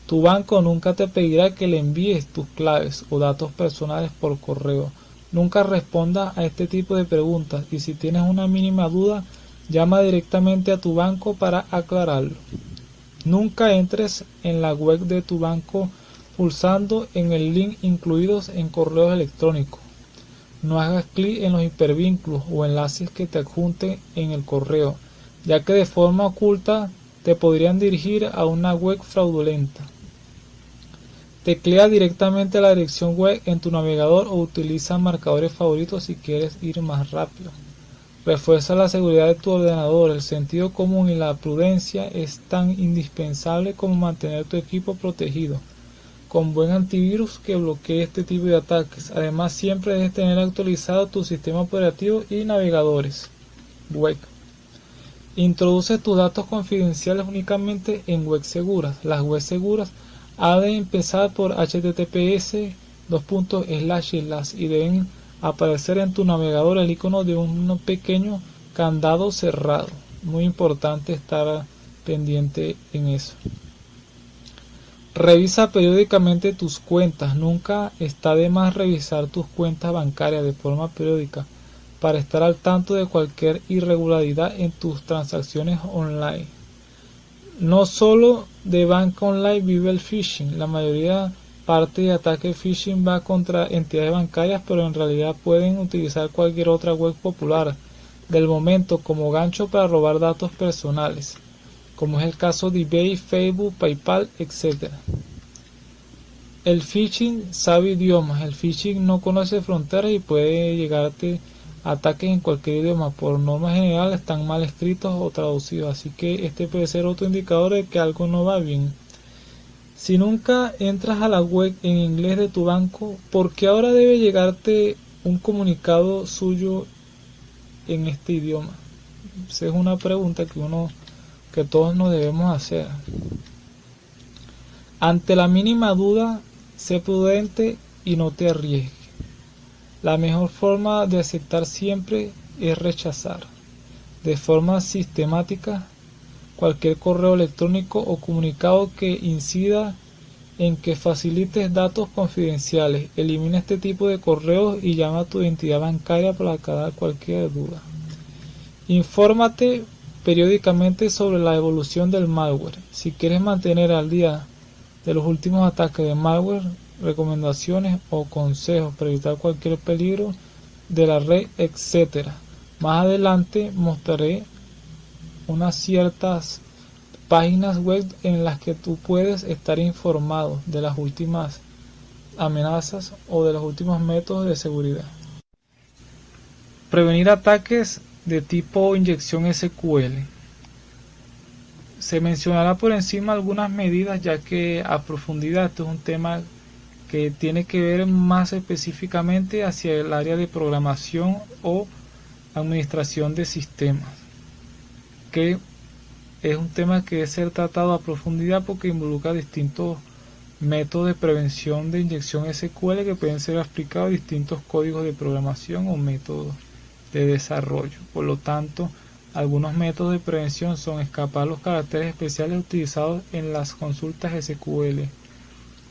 Tu banco nunca te pedirá que le envíes tus claves o datos personales por correo. Nunca responda a este tipo de preguntas, y si tienes una mínima duda, llama directamente a tu banco para aclararlo. Nunca entres en la web de tu banco pulsando en el link incluidos en correos electrónicos. No hagas clic en los hipervínculos o enlaces que te adjunten en el correo, ya que de forma oculta te podrían dirigir a una web fraudulenta. Teclea directamente la dirección web en tu navegador o utiliza marcadores favoritos si quieres ir más rápido. Refuerza la seguridad de tu ordenador. El sentido común y la prudencia es tan indispensable como mantener tu equipo protegido con buen antivirus que bloquee este tipo de ataques. Además, siempre debes tener actualizado tu sistema operativo y navegadores web. Introduce tus datos confidenciales únicamente en webs seguras. Las webs seguras han de empezar por https:// y deben aparecer en tu navegador el icono de un pequeño candado cerrado. Muy importante estar pendiente en eso. Revisa periódicamente tus cuentas. Nunca está de más revisar tus cuentas bancarias de forma periódica para estar al tanto de cualquier irregularidad en tus transacciones online. No solo de banca online vive el phishing. La mayoría parte de ataque phishing va contra entidades bancarias, pero en realidad pueden utilizar cualquier otra web popular del momento como gancho para robar datos personales, como es el caso de eBay, Facebook, PayPal, etc. El phishing sabe idiomas. El phishing no conoce fronteras y puede llegarte ataques en cualquier idioma. Por norma general están mal escritos o traducidos, así que este puede ser otro indicador de que algo no va bien. Si nunca entras a la web en inglés de tu banco, ¿por qué ahora debe llegarte un comunicado suyo en este idioma? Esa es una pregunta que todos nos debemos hacer. Ante la mínima duda, sé prudente y no te arriesgues. La mejor forma de aceptar siempre es rechazar, de forma sistemática, cualquier correo electrónico o comunicado que incida en que facilites datos confidenciales. Elimina este tipo de correos y llama a tu entidad bancaria para aclarar cualquier duda. Infórmate periódicamente sobre la evolución del malware. Si quieres mantener al día de los últimos ataques de malware, recomendaciones o consejos para evitar cualquier peligro de la red, etc. Más adelante mostraré unas ciertas páginas web en las que tú puedes estar informado de las últimas amenazas o de los últimos métodos de seguridad. Prevenir ataques de tipo inyección SQL. Se mencionará por encima algunas medidas, ya que a profundidad esto es un tema que tiene que ver más específicamente hacia el área de programación o administración de sistemas, que es un tema que debe ser tratado a profundidad porque involucra distintos métodos de prevención de inyección SQL que pueden ser aplicados a distintos códigos de programación o métodos de desarrollo. Por lo tanto, algunos métodos de prevención son escapar los caracteres especiales utilizados en las consultas SQL,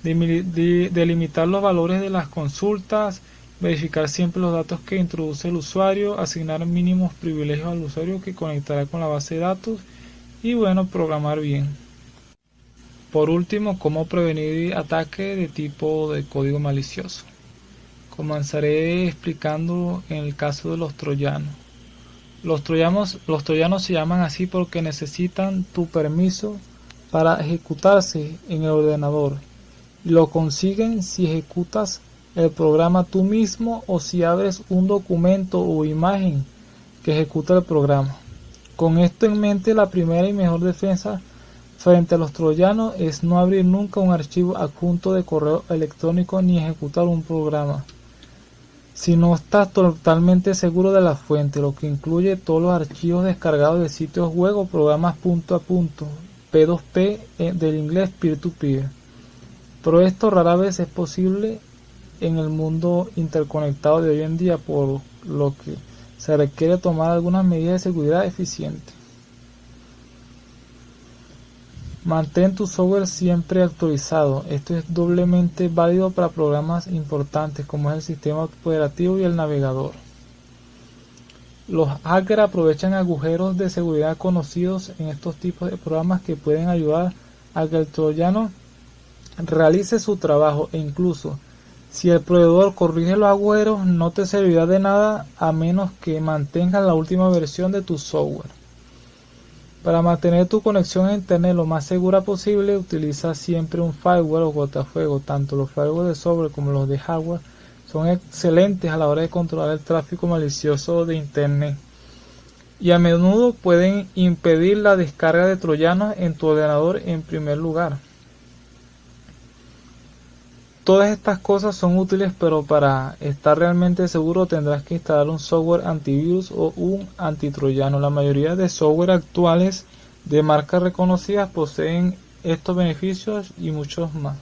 delimitar los valores de las consultas, verificar siempre los datos que introduce el usuario, asignar mínimos privilegios al usuario que conectará con la base de datos y programar bien. Por último, cómo prevenir ataques de tipo de código malicioso. Comenzaré explicando en el caso de los troyanos. Los troyanos se llaman así porque necesitan tu permiso para ejecutarse en el ordenador. Lo consiguen si ejecutas el programa tú mismo o si abres un documento o imagen que ejecuta el programa. Con esto en mente, la primera y mejor defensa frente a los troyanos es no abrir nunca un archivo adjunto de correo electrónico ni ejecutar un programa si no estás totalmente seguro de la fuente, lo que incluye todos los archivos descargados de sitios web o programas punto a punto, P2P del inglés peer-to-peer. Pero esto rara vez es posible en el mundo interconectado de hoy en día, por lo que se requiere tomar algunas medidas de seguridad eficientes. Mantén tu software siempre actualizado. Esto es doblemente válido para programas importantes como es el sistema operativo y el navegador. Los hackers aprovechan agujeros de seguridad conocidos en estos tipos de programas que pueden ayudar a que el troyano realice su trabajo, e incluso si el proveedor corrige los agujeros no te servirá de nada a menos que mantengas la última versión de tu software. Para mantener tu conexión a internet lo más segura posible, utiliza siempre un firewall o cortafuegos. Tanto los firewalls de software como los de hardware son excelentes a la hora de controlar el tráfico malicioso de internet y a menudo pueden impedir la descarga de troyanos en tu ordenador en primer lugar. Todas estas cosas son útiles, pero para estar realmente seguro tendrás que instalar un software antivirus o un antitroyano. La mayoría de software actuales de marcas reconocidas poseen estos beneficios y muchos más.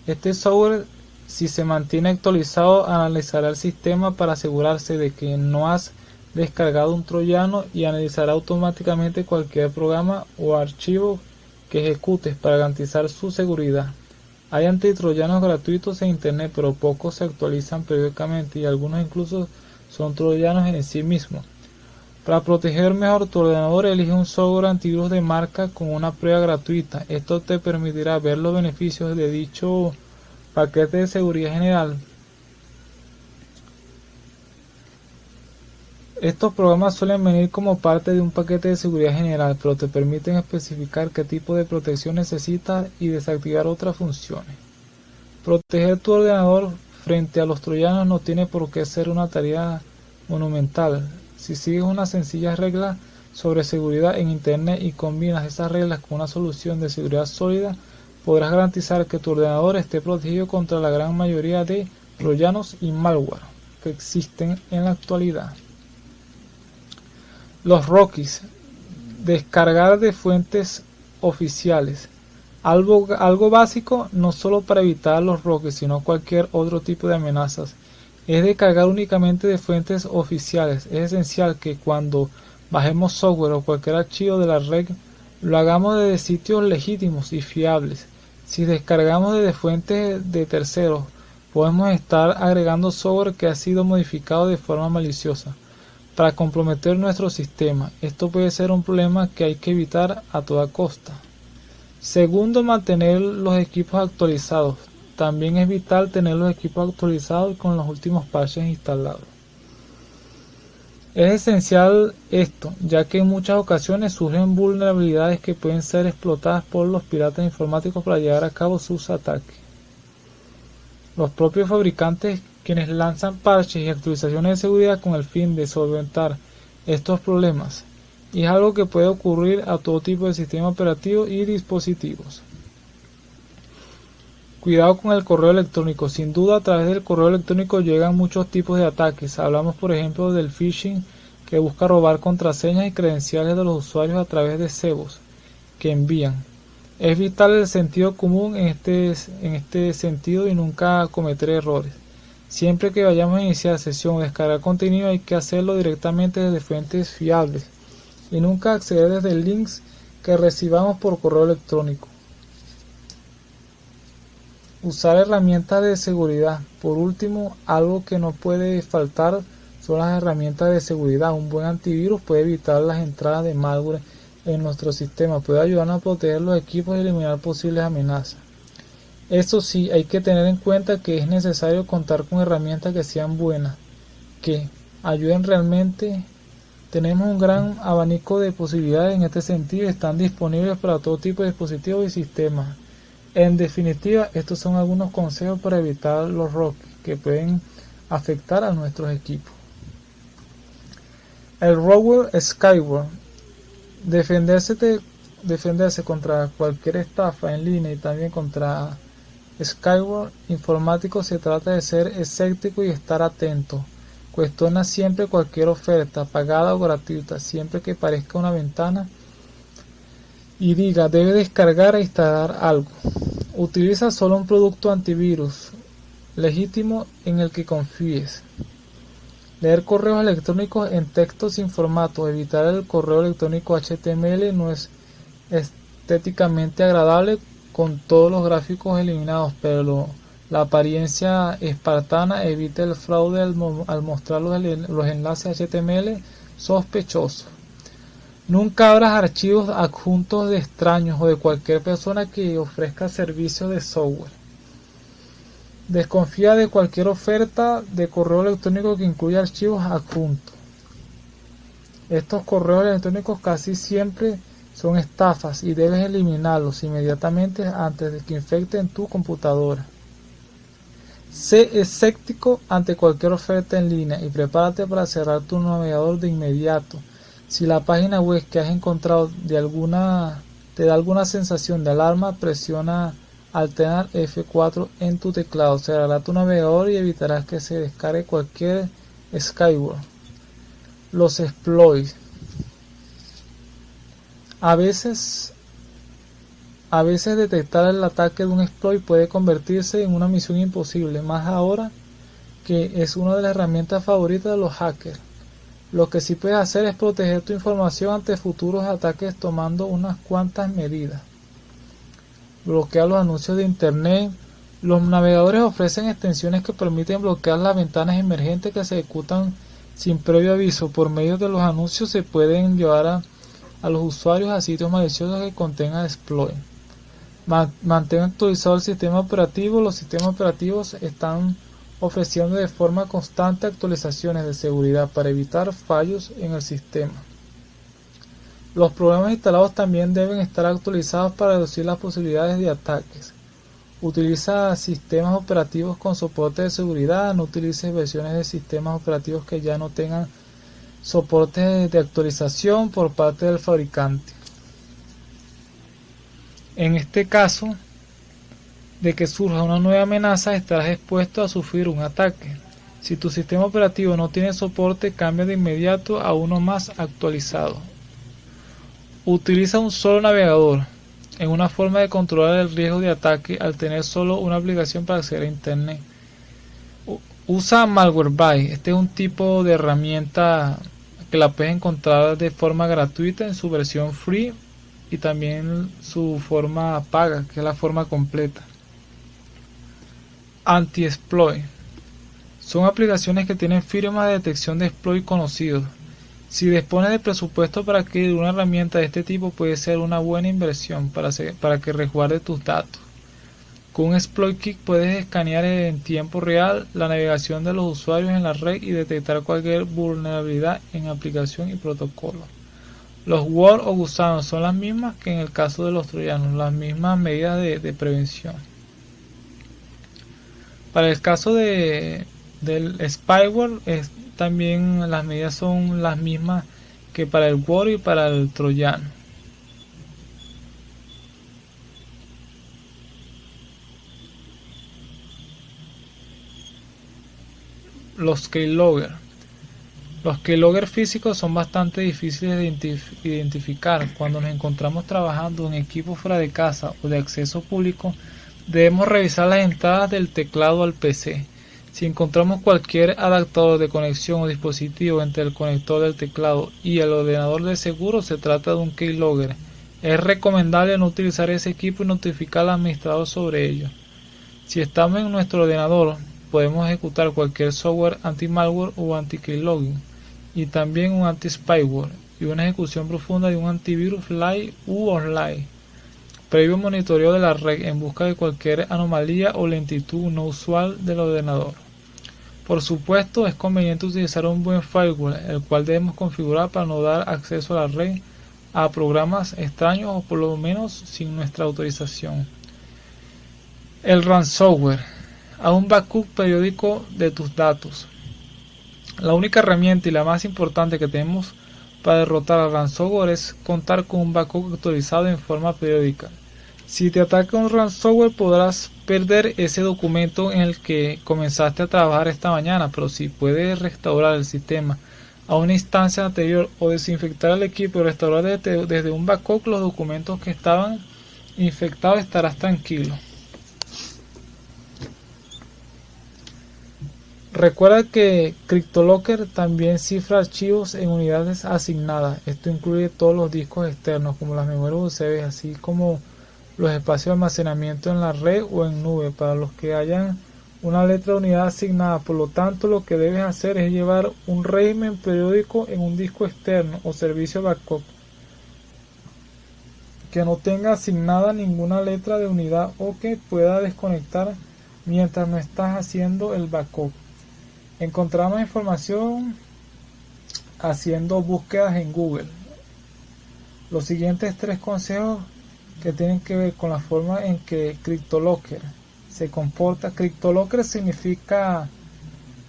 Este software, si se mantiene actualizado, analizará el sistema para asegurarse de que no has descargado un troyano y analizará automáticamente cualquier programa o archivo que ejecutes para garantizar su seguridad. Hay antitroyanos gratuitos en internet, pero pocos se actualizan periódicamente y algunos incluso son troyanos en sí mismos. Para proteger mejor tu ordenador, elige un software antivirus de marca con una prueba gratuita. Esto te permitirá ver los beneficios de dicho paquete de seguridad general. Estos programas suelen venir como parte de un paquete de seguridad general, pero te permiten especificar qué tipo de protección necesitas y desactivar otras funciones. Proteger tu ordenador frente a los troyanos no tiene por qué ser una tarea monumental. Si sigues unas sencillas reglas sobre seguridad en internet y combinas esas reglas con una solución de seguridad sólida, podrás garantizar que tu ordenador esté protegido contra la gran mayoría de troyanos y malware que existen en la actualidad. Los rookies. Descargar de fuentes oficiales. Algo básico, no solo para evitar los roques, sino cualquier otro tipo de amenazas, es descargar únicamente de fuentes oficiales. Es esencial que cuando bajemos software o cualquier archivo de la red, lo hagamos desde sitios legítimos y fiables. Si descargamos desde fuentes de terceros, podemos estar agregando software que ha sido modificado de forma maliciosa para comprometer nuestro sistema. Esto puede ser un problema que hay que evitar a toda costa. Segundo, mantener los equipos actualizados. También es vital tener los equipos actualizados con los últimos parches instalados. Es esencial esto, ya que en muchas ocasiones surgen vulnerabilidades que pueden ser explotadas por los piratas informáticos para llevar a cabo sus ataques. Los propios fabricantes, quienes lanzan parches y actualizaciones de seguridad con el fin de solventar estos problemas, y es algo que puede ocurrir a todo tipo de sistemas operativos y dispositivos. Cuidado con el correo electrónico. Sin duda, a través del correo electrónico llegan muchos tipos de ataques. Hablamos, por ejemplo, del phishing, que busca robar contraseñas y credenciales de los usuarios a través de cebos que envían. Es vital el sentido común en este sentido y nunca cometer errores. Siempre que vayamos a iniciar sesión o descargar contenido, hay que hacerlo directamente desde fuentes fiables y nunca acceder desde links que recibamos por correo electrónico. Usar herramientas de seguridad. Por último, algo que no puede faltar son las herramientas de seguridad. Un buen antivirus puede evitar las entradas de malware en nuestro sistema, puede ayudarnos a proteger los equipos y eliminar posibles amenazas. Eso sí, hay que tener en cuenta que es necesario contar con herramientas que sean buenas, que ayuden realmente. Tenemos un gran abanico de posibilidades en este sentido y están disponibles para todo tipo de dispositivos y sistemas. En definitiva, estos son algunos consejos para evitar los roques que pueden afectar a nuestros equipos. El rogueware Skyward. Defenderse contra cualquier estafa en línea y también contra Skyward informático se trata de ser escéptico y estar atento. Cuestiona siempre cualquier oferta, pagada o gratuita, siempre que parezca una ventana y diga debe descargar e instalar algo. Utiliza solo un producto antivirus legítimo en el que confíes. Leer correos electrónicos en texto sin formato. Evitar el correo electrónico HTML no es estéticamente agradable con todos los gráficos eliminados, pero la apariencia espartana evita el fraude al mostrar los enlaces HTML sospechosos. Nunca abras archivos adjuntos de extraños o de cualquier persona que ofrezca servicios de software. Desconfía de cualquier oferta de correo electrónico que incluya archivos adjuntos. Estos correos electrónicos casi siempre son estafas y debes eliminarlos inmediatamente antes de que infecten tu computadora. Sé escéptico ante cualquier oferta en línea y prepárate para cerrar tu navegador de inmediato. Si la página web que has encontrado te da alguna sensación de alarma, presiona Alt F4 en tu teclado. Cerrará tu navegador y evitarás que se descargue cualquier skyward. Los exploits. A veces detectar el ataque de un exploit puede convertirse en una misión imposible, más ahora que es una de las herramientas favoritas de los hackers. Lo que sí puedes hacer es proteger tu información ante futuros ataques tomando unas cuantas medidas. Bloquea los anuncios de internet. Los navegadores ofrecen extensiones que permiten bloquear las ventanas emergentes que se ejecutan sin previo aviso. Por medio de los anuncios se pueden llevar a los usuarios a sitios maliciosos que contengan exploit. Mantén actualizado el sistema operativo. Los sistemas operativos están ofreciendo de forma constante actualizaciones de seguridad para evitar fallos en el sistema. Los programas instalados también deben estar actualizados para reducir las posibilidades de ataques. Utiliza sistemas operativos con soporte de seguridad. No utilices versiones de sistemas operativos que ya no tengan soporte de actualización por parte del fabricante. En este caso de que surja una nueva amenaza, estarás expuesto a sufrir un ataque. Si tu sistema operativo no tiene soporte, cambia de inmediato a uno más actualizado. Utiliza un solo navegador. en una forma de controlar el riesgo de ataque al tener solo una aplicación para acceder a Internet. Usa Malwarebytes. Este es un tipo de herramienta que la puedes encontrar de forma gratuita en su versión free y también su forma paga, que es la forma completa. Anti-exploit. Son aplicaciones que tienen firmas de detección de exploit conocidos. Si dispones de presupuesto para adquirir una herramienta de este tipo, puede ser una buena inversión para que resguarde tus datos. Con un exploit kit puedes escanear en tiempo real la navegación de los usuarios en la red y detectar cualquier vulnerabilidad en aplicación y protocolo. Los worms o gusanos son las mismas que en el caso de los troyanos, las mismas medidas de prevención. Para el caso del spyware, también las medidas son las mismas que para el worm y para el troyano. Los keylogger. Los keylogger físicos son bastante difíciles de identificar. Cuando nos encontramos trabajando en equipo fuera de casa o de acceso público, debemos revisar las entradas del teclado al PC. Si encontramos cualquier adaptador de conexión o dispositivo entre el conector del teclado y el ordenador de seguro, se trata de un keylogger. Es recomendable no utilizar ese equipo y notificar al administrador sobre ello. Si estamos en nuestro ordenador, podemos ejecutar cualquier software anti-malware o anti-keylogging, y también un anti-spyware y una ejecución profunda de un antivirus live u offline, previo monitoreo de la red en busca de cualquier anomalía o lentitud no usual del ordenador. Por supuesto, es conveniente utilizar un buen firewall, el cual debemos configurar para no dar acceso a la red a programas extraños o por lo menos sin nuestra autorización. El ransomware. Haz un backup periódico de tus datos. La única herramienta y la más importante que tenemos para derrotar al ransomware es contar con un backup actualizado en forma periódica. Si te ataca un ransomware, podrás perder ese documento en el que comenzaste a trabajar esta mañana, pero si puedes restaurar el sistema a una instancia anterior o desinfectar el equipo y restaurar desde un backup los documentos que estaban infectados, estarás tranquilo. Recuerda que CryptoLocker también cifra archivos en unidades asignadas. Esto incluye todos los discos externos como las memorias USB, así como los espacios de almacenamiento en la red o en nube para los que hayan una letra de unidad asignada. Por lo tanto, lo que debes hacer es llevar un régimen periódico en un disco externo o servicio backup que no tenga asignada ninguna letra de unidad o que pueda desconectar mientras no estás haciendo el backup. Encontramos información haciendo búsquedas en Google. Los siguientes 3 consejos que tienen que ver con la forma en que CryptoLocker se comporta. CryptoLocker significa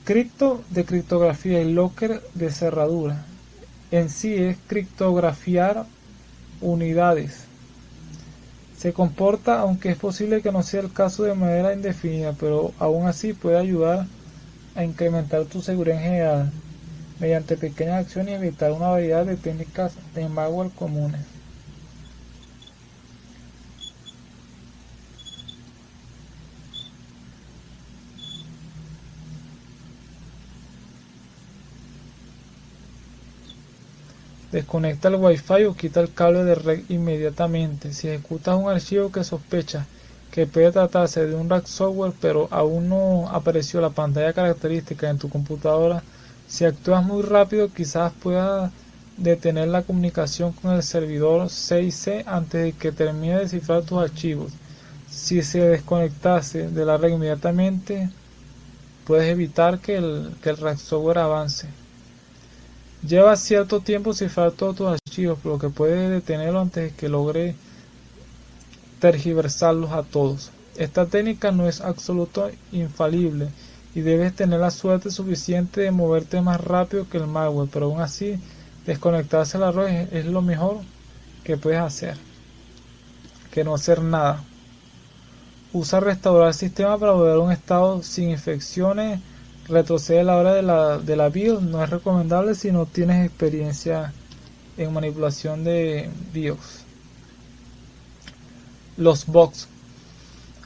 cripto de criptografía y locker de cerradura. En sí es criptografiar unidades. Se comporta, aunque es posible que no sea el caso, de manera indefinida, pero aún así puede ayudar a incrementar tu seguridad en general mediante pequeñas acciones y evitar una variedad de técnicas de malware comunes. Desconecta el Wi-Fi o quita el cable de red inmediatamente. Si ejecutas un archivo que sospecha que puede tratarse de un ransomware pero aún no apareció la pantalla característica en tu computadora, si actúas muy rápido quizás puedas detener la comunicación con el servidor 6C antes de que termine de descifrar tus archivos. Si se desconectase de la red inmediatamente, puedes evitar que el ransomware avance. Lleva cierto tiempo cifrar todos tus archivos, por lo que puedes detenerlo antes de que logre tergiversarlos a todos. Esta técnica no es absoluto infalible y debes tener la suerte suficiente de moverte más rápido que el malware, pero aún así desconectarse de la red es lo mejor que puedes hacer, que no hacer nada. Usa restaurar el sistema para volver a un estado sin infecciones. Retrocede la hora de la BIOS. No es recomendable si no tienes experiencia en manipulación de BIOS. Los bugs.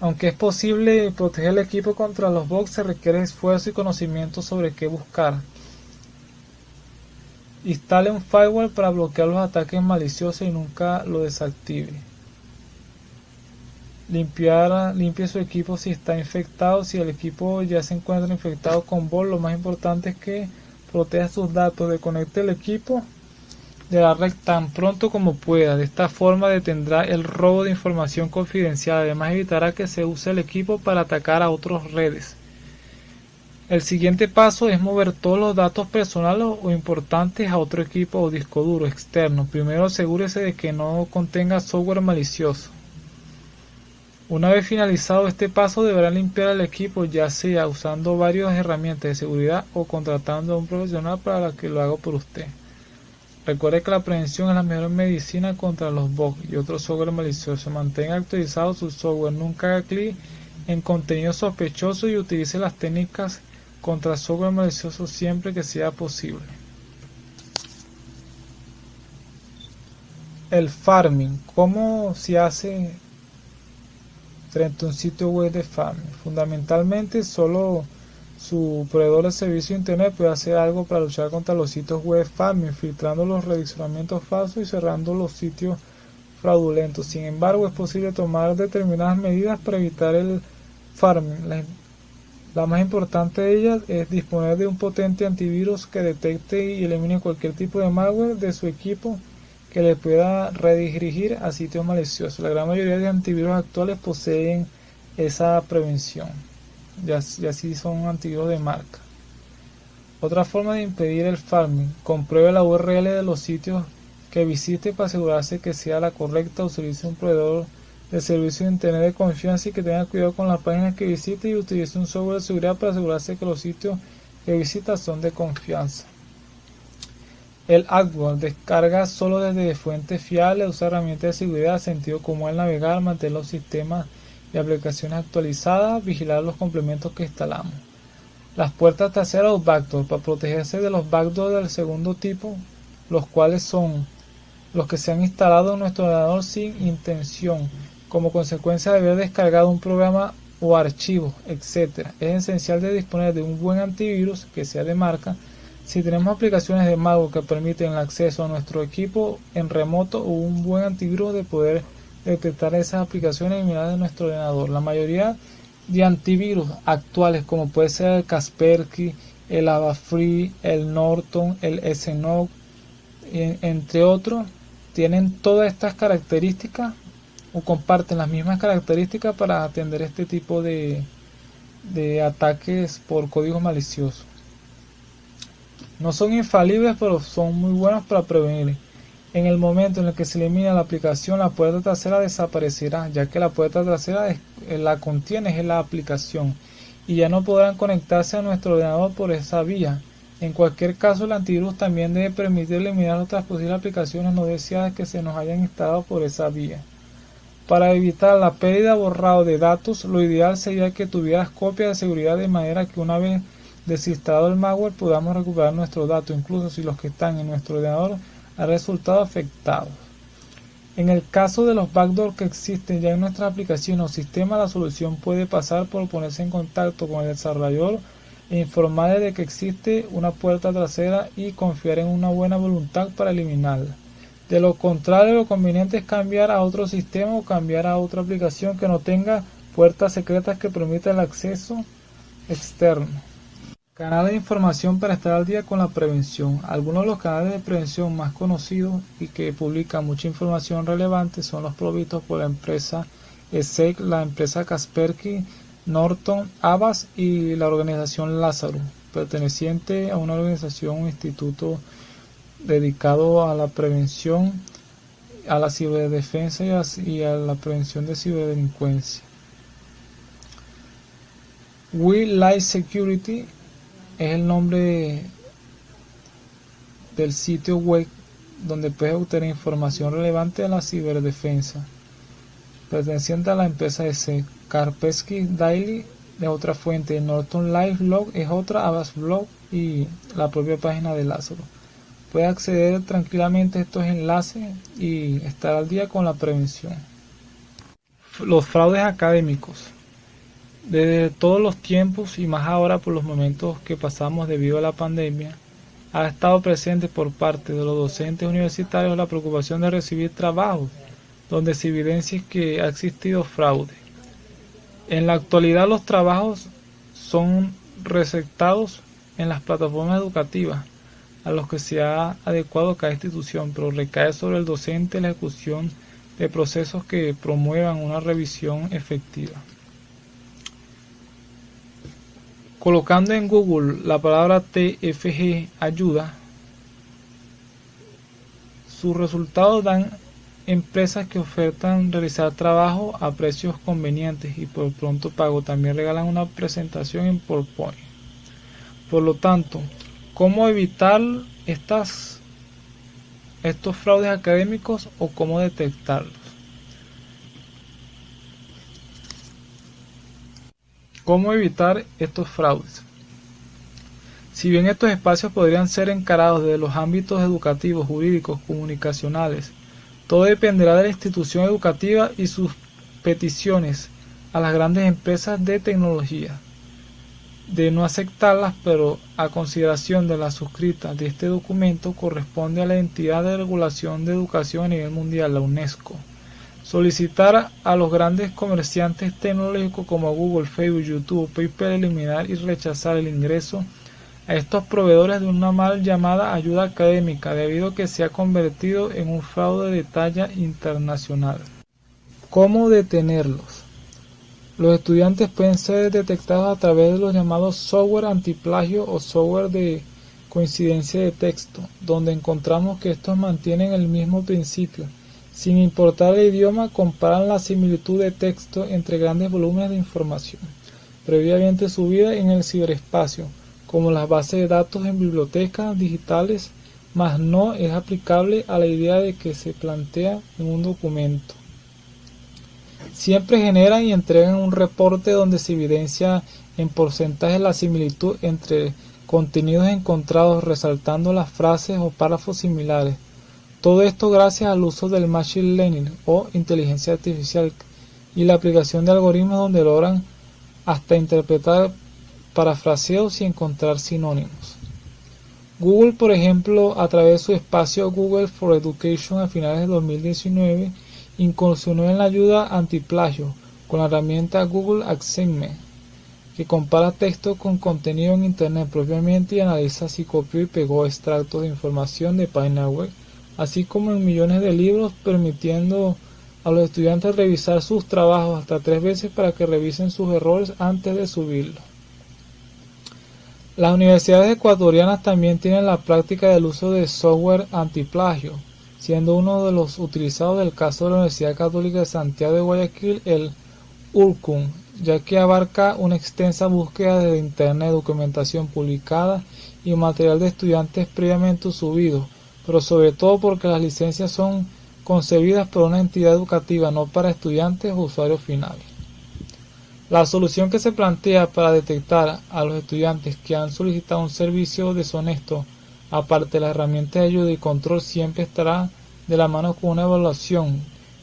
Aunque es posible proteger el equipo contra los bugs, se requiere esfuerzo y conocimiento sobre qué buscar. Instale un firewall para bloquear los ataques maliciosos y nunca lo desactive. Limpie su equipo si está infectado. Si el equipo ya se encuentra infectado con bot, lo más importante es que proteja sus datos. Desconecte el equipo de la red tan pronto como pueda. De esta forma detendrá el robo de información confidencial. Además evitará que se use el equipo para atacar a otras redes. El siguiente paso es mover todos los datos personales o importantes a otro equipo o disco duro externo. Primero asegúrese de que no contenga software malicioso. Una vez finalizado este paso, deberá limpiar el equipo, ya sea usando varias herramientas de seguridad o contratando a un profesional para que lo haga por usted. Recuerde que la prevención es la mejor medicina contra los bugs y otros software maliciosos. Mantenga actualizado su software, nunca haga clic en contenido sospechoso y utilice las técnicas contra software malicioso siempre que sea posible. El farming. ¿Cómo se hace frente a un sitio web de farming? Fundamentalmente, solo su proveedor de servicio de internet puede hacer algo para luchar contra los sitios web de farming, filtrando los redireccionamientos falsos y cerrando los sitios fraudulentos. Sin embargo, es posible tomar determinadas medidas para evitar el farming. La más importante de ellas es disponer de un potente antivirus que detecte y elimine cualquier tipo de malware de su equipo que le pueda redirigir a sitios maliciosos. La gran mayoría de antivirus actuales poseen esa prevención, ya así son antivirus de marca. Otra forma de impedir el farming: compruebe la URL de los sitios que visite para asegurarse que sea la correcta. Utilice un proveedor de servicio de internet de confianza y que tenga cuidado con las páginas que visite, y utilice un software de seguridad para asegurarse que los sitios que visita son de confianza. El AdWords: descarga solo desde fuentes fiables, usa herramientas de seguridad, sentido común al navegar, mantener los sistemas y aplicaciones actualizadas, vigilar los complementos que instalamos. Las puertas traseras o backdoor: para protegerse de los backdoors del segundo tipo, los cuales son los que se han instalado en nuestro ordenador sin intención, como consecuencia de haber descargado un programa o archivo, etc. Es esencial de disponer de un buen antivirus que sea de marca. Si tenemos aplicaciones de malware que permiten el acceso a nuestro equipo en remoto, o un buen antivirus de poder detectar esas aplicaciones y mirar de nuestro ordenador. La mayoría de antivirus actuales, como puede ser el Kaspersky, el Avast, el Norton, el SNOG, entre otros, tienen todas estas características o comparten las mismas características para atender este tipo de ataques por códigos maliciosos. No son infalibles, pero son muy buenos para prevenir. En el momento en el que se elimina la aplicación, la puerta trasera desaparecerá, ya que la puerta trasera la contiene, es la aplicación, y ya no podrán conectarse a nuestro ordenador por esa vía. En cualquier caso, el antivirus también debe permitir eliminar otras posibles aplicaciones no deseadas que se nos hayan instalado por esa vía. Para evitar la pérdida o borrado de datos, lo ideal sería que tuvieras copias de seguridad, de manera que una vez desinstalado el malware podamos recuperar nuestros datos, incluso si los que están en nuestro ordenador han resultado afectados. En el caso de los backdoors que existen ya en nuestra aplicación o sistema, la solución puede pasar por ponerse en contacto con el desarrollador e informarle de que existe una puerta trasera y confiar en una buena voluntad para eliminarla. De lo contrario, lo conveniente es cambiar a otro sistema o cambiar a otra aplicación que no tenga puertas secretas que permitan el acceso externo. Canales de información para estar al día con la prevención. Algunos de los canales de prevención más conocidos y que publican mucha información relevante son los provistos por la empresa ESEC, la empresa Kaspersky, Norton, Avast y la organización Lazarus, perteneciente a una organización o instituto dedicado a la prevención, a la ciberdefensa y a la prevención de ciberdelincuencia. We Like Security es el nombre del sitio web donde puedes obtener información relevante a la ciberdefensa, perteneciente a la empresa de Kaspersky Daily es otra fuente, Norton LiveLog es otra, Avast Blog y la propia página de Lázaro. Puedes acceder tranquilamente a estos enlaces y estar al día con la prevención. Los fraudes académicos. Desde todos los tiempos y más ahora por los momentos que pasamos debido a la pandemia, ha estado presente por parte de los docentes universitarios la preocupación de recibir trabajos donde se evidencie que ha existido fraude. En la actualidad los trabajos son receptados en las plataformas educativas a los que se ha adecuado cada institución, pero recae sobre el docente la ejecución de procesos que promuevan una revisión efectiva. Colocando en Google la palabra TFG ayuda, sus resultados dan empresas que ofertan realizar trabajo a precios convenientes y por pronto pago. También regalan una presentación en PowerPoint. Por lo tanto, ¿cómo evitar estos fraudes académicos o cómo detectarlos? ¿Cómo evitar estos fraudes? Si bien estos espacios podrían ser encarados desde los ámbitos educativos, jurídicos, comunicacionales, todo dependerá de la institución educativa y sus peticiones a las grandes empresas de tecnología, de no aceptarlas, pero a consideración de las suscritas de este documento corresponde a la entidad de regulación de educación a nivel mundial, la UNESCO. Solicitar a los grandes comerciantes tecnológicos como Google, Facebook, YouTube, PayPal eliminar y rechazar el ingreso a estos proveedores de una mal llamada ayuda académica debido a que se ha convertido en un fraude de talla internacional. ¿Cómo detenerlos? Los estudiantes pueden ser detectados a través de los llamados software antiplagio o software de coincidencia de texto, donde encontramos que estos mantienen el mismo principio. Sin importar el idioma, comparan la similitud de texto entre grandes volúmenes de información, previamente subida en el ciberespacio, como las bases de datos en bibliotecas digitales, mas no es aplicable a la idea de que se plantea en un documento. Siempre generan y entregan un reporte donde se evidencia en porcentaje la similitud entre contenidos encontrados, resaltando las frases o párrafos similares. Todo esto gracias al uso del Machine Learning o inteligencia artificial y la aplicación de algoritmos donde logran hasta interpretar parafraseos y encontrar sinónimos. Google, por ejemplo, a través de su espacio Google for Education a finales de 2019, incursionó en la ayuda antiplagio con la herramienta Google Assignment, que compara texto con contenido en Internet propiamente y analiza si copió y pegó extractos de información de páginas web, así como en millones de libros, permitiendo a los estudiantes revisar sus trabajos hasta 3 veces para que revisen sus errores antes de subirlos. Las universidades ecuatorianas también tienen la práctica del uso de software antiplagio, siendo uno de los utilizados del caso de la Universidad Católica de Santiago de Guayaquil el URCUM, ya que abarca una extensa búsqueda de Internet, documentación publicada y material de estudiantes previamente subido, pero sobre todo porque las licencias son concebidas por una entidad educativa, no para estudiantes o usuarios finales. La solución que se plantea para detectar a los estudiantes que han solicitado un servicio deshonesto, aparte de las herramientas de ayuda y control, siempre estará de la mano con una evaluación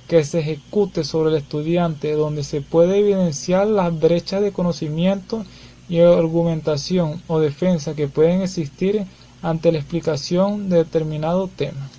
que se ejecute sobre el estudiante, donde se puede evidenciar las brechas de conocimiento y argumentación o defensa que pueden existir ante la explicación de determinado tema.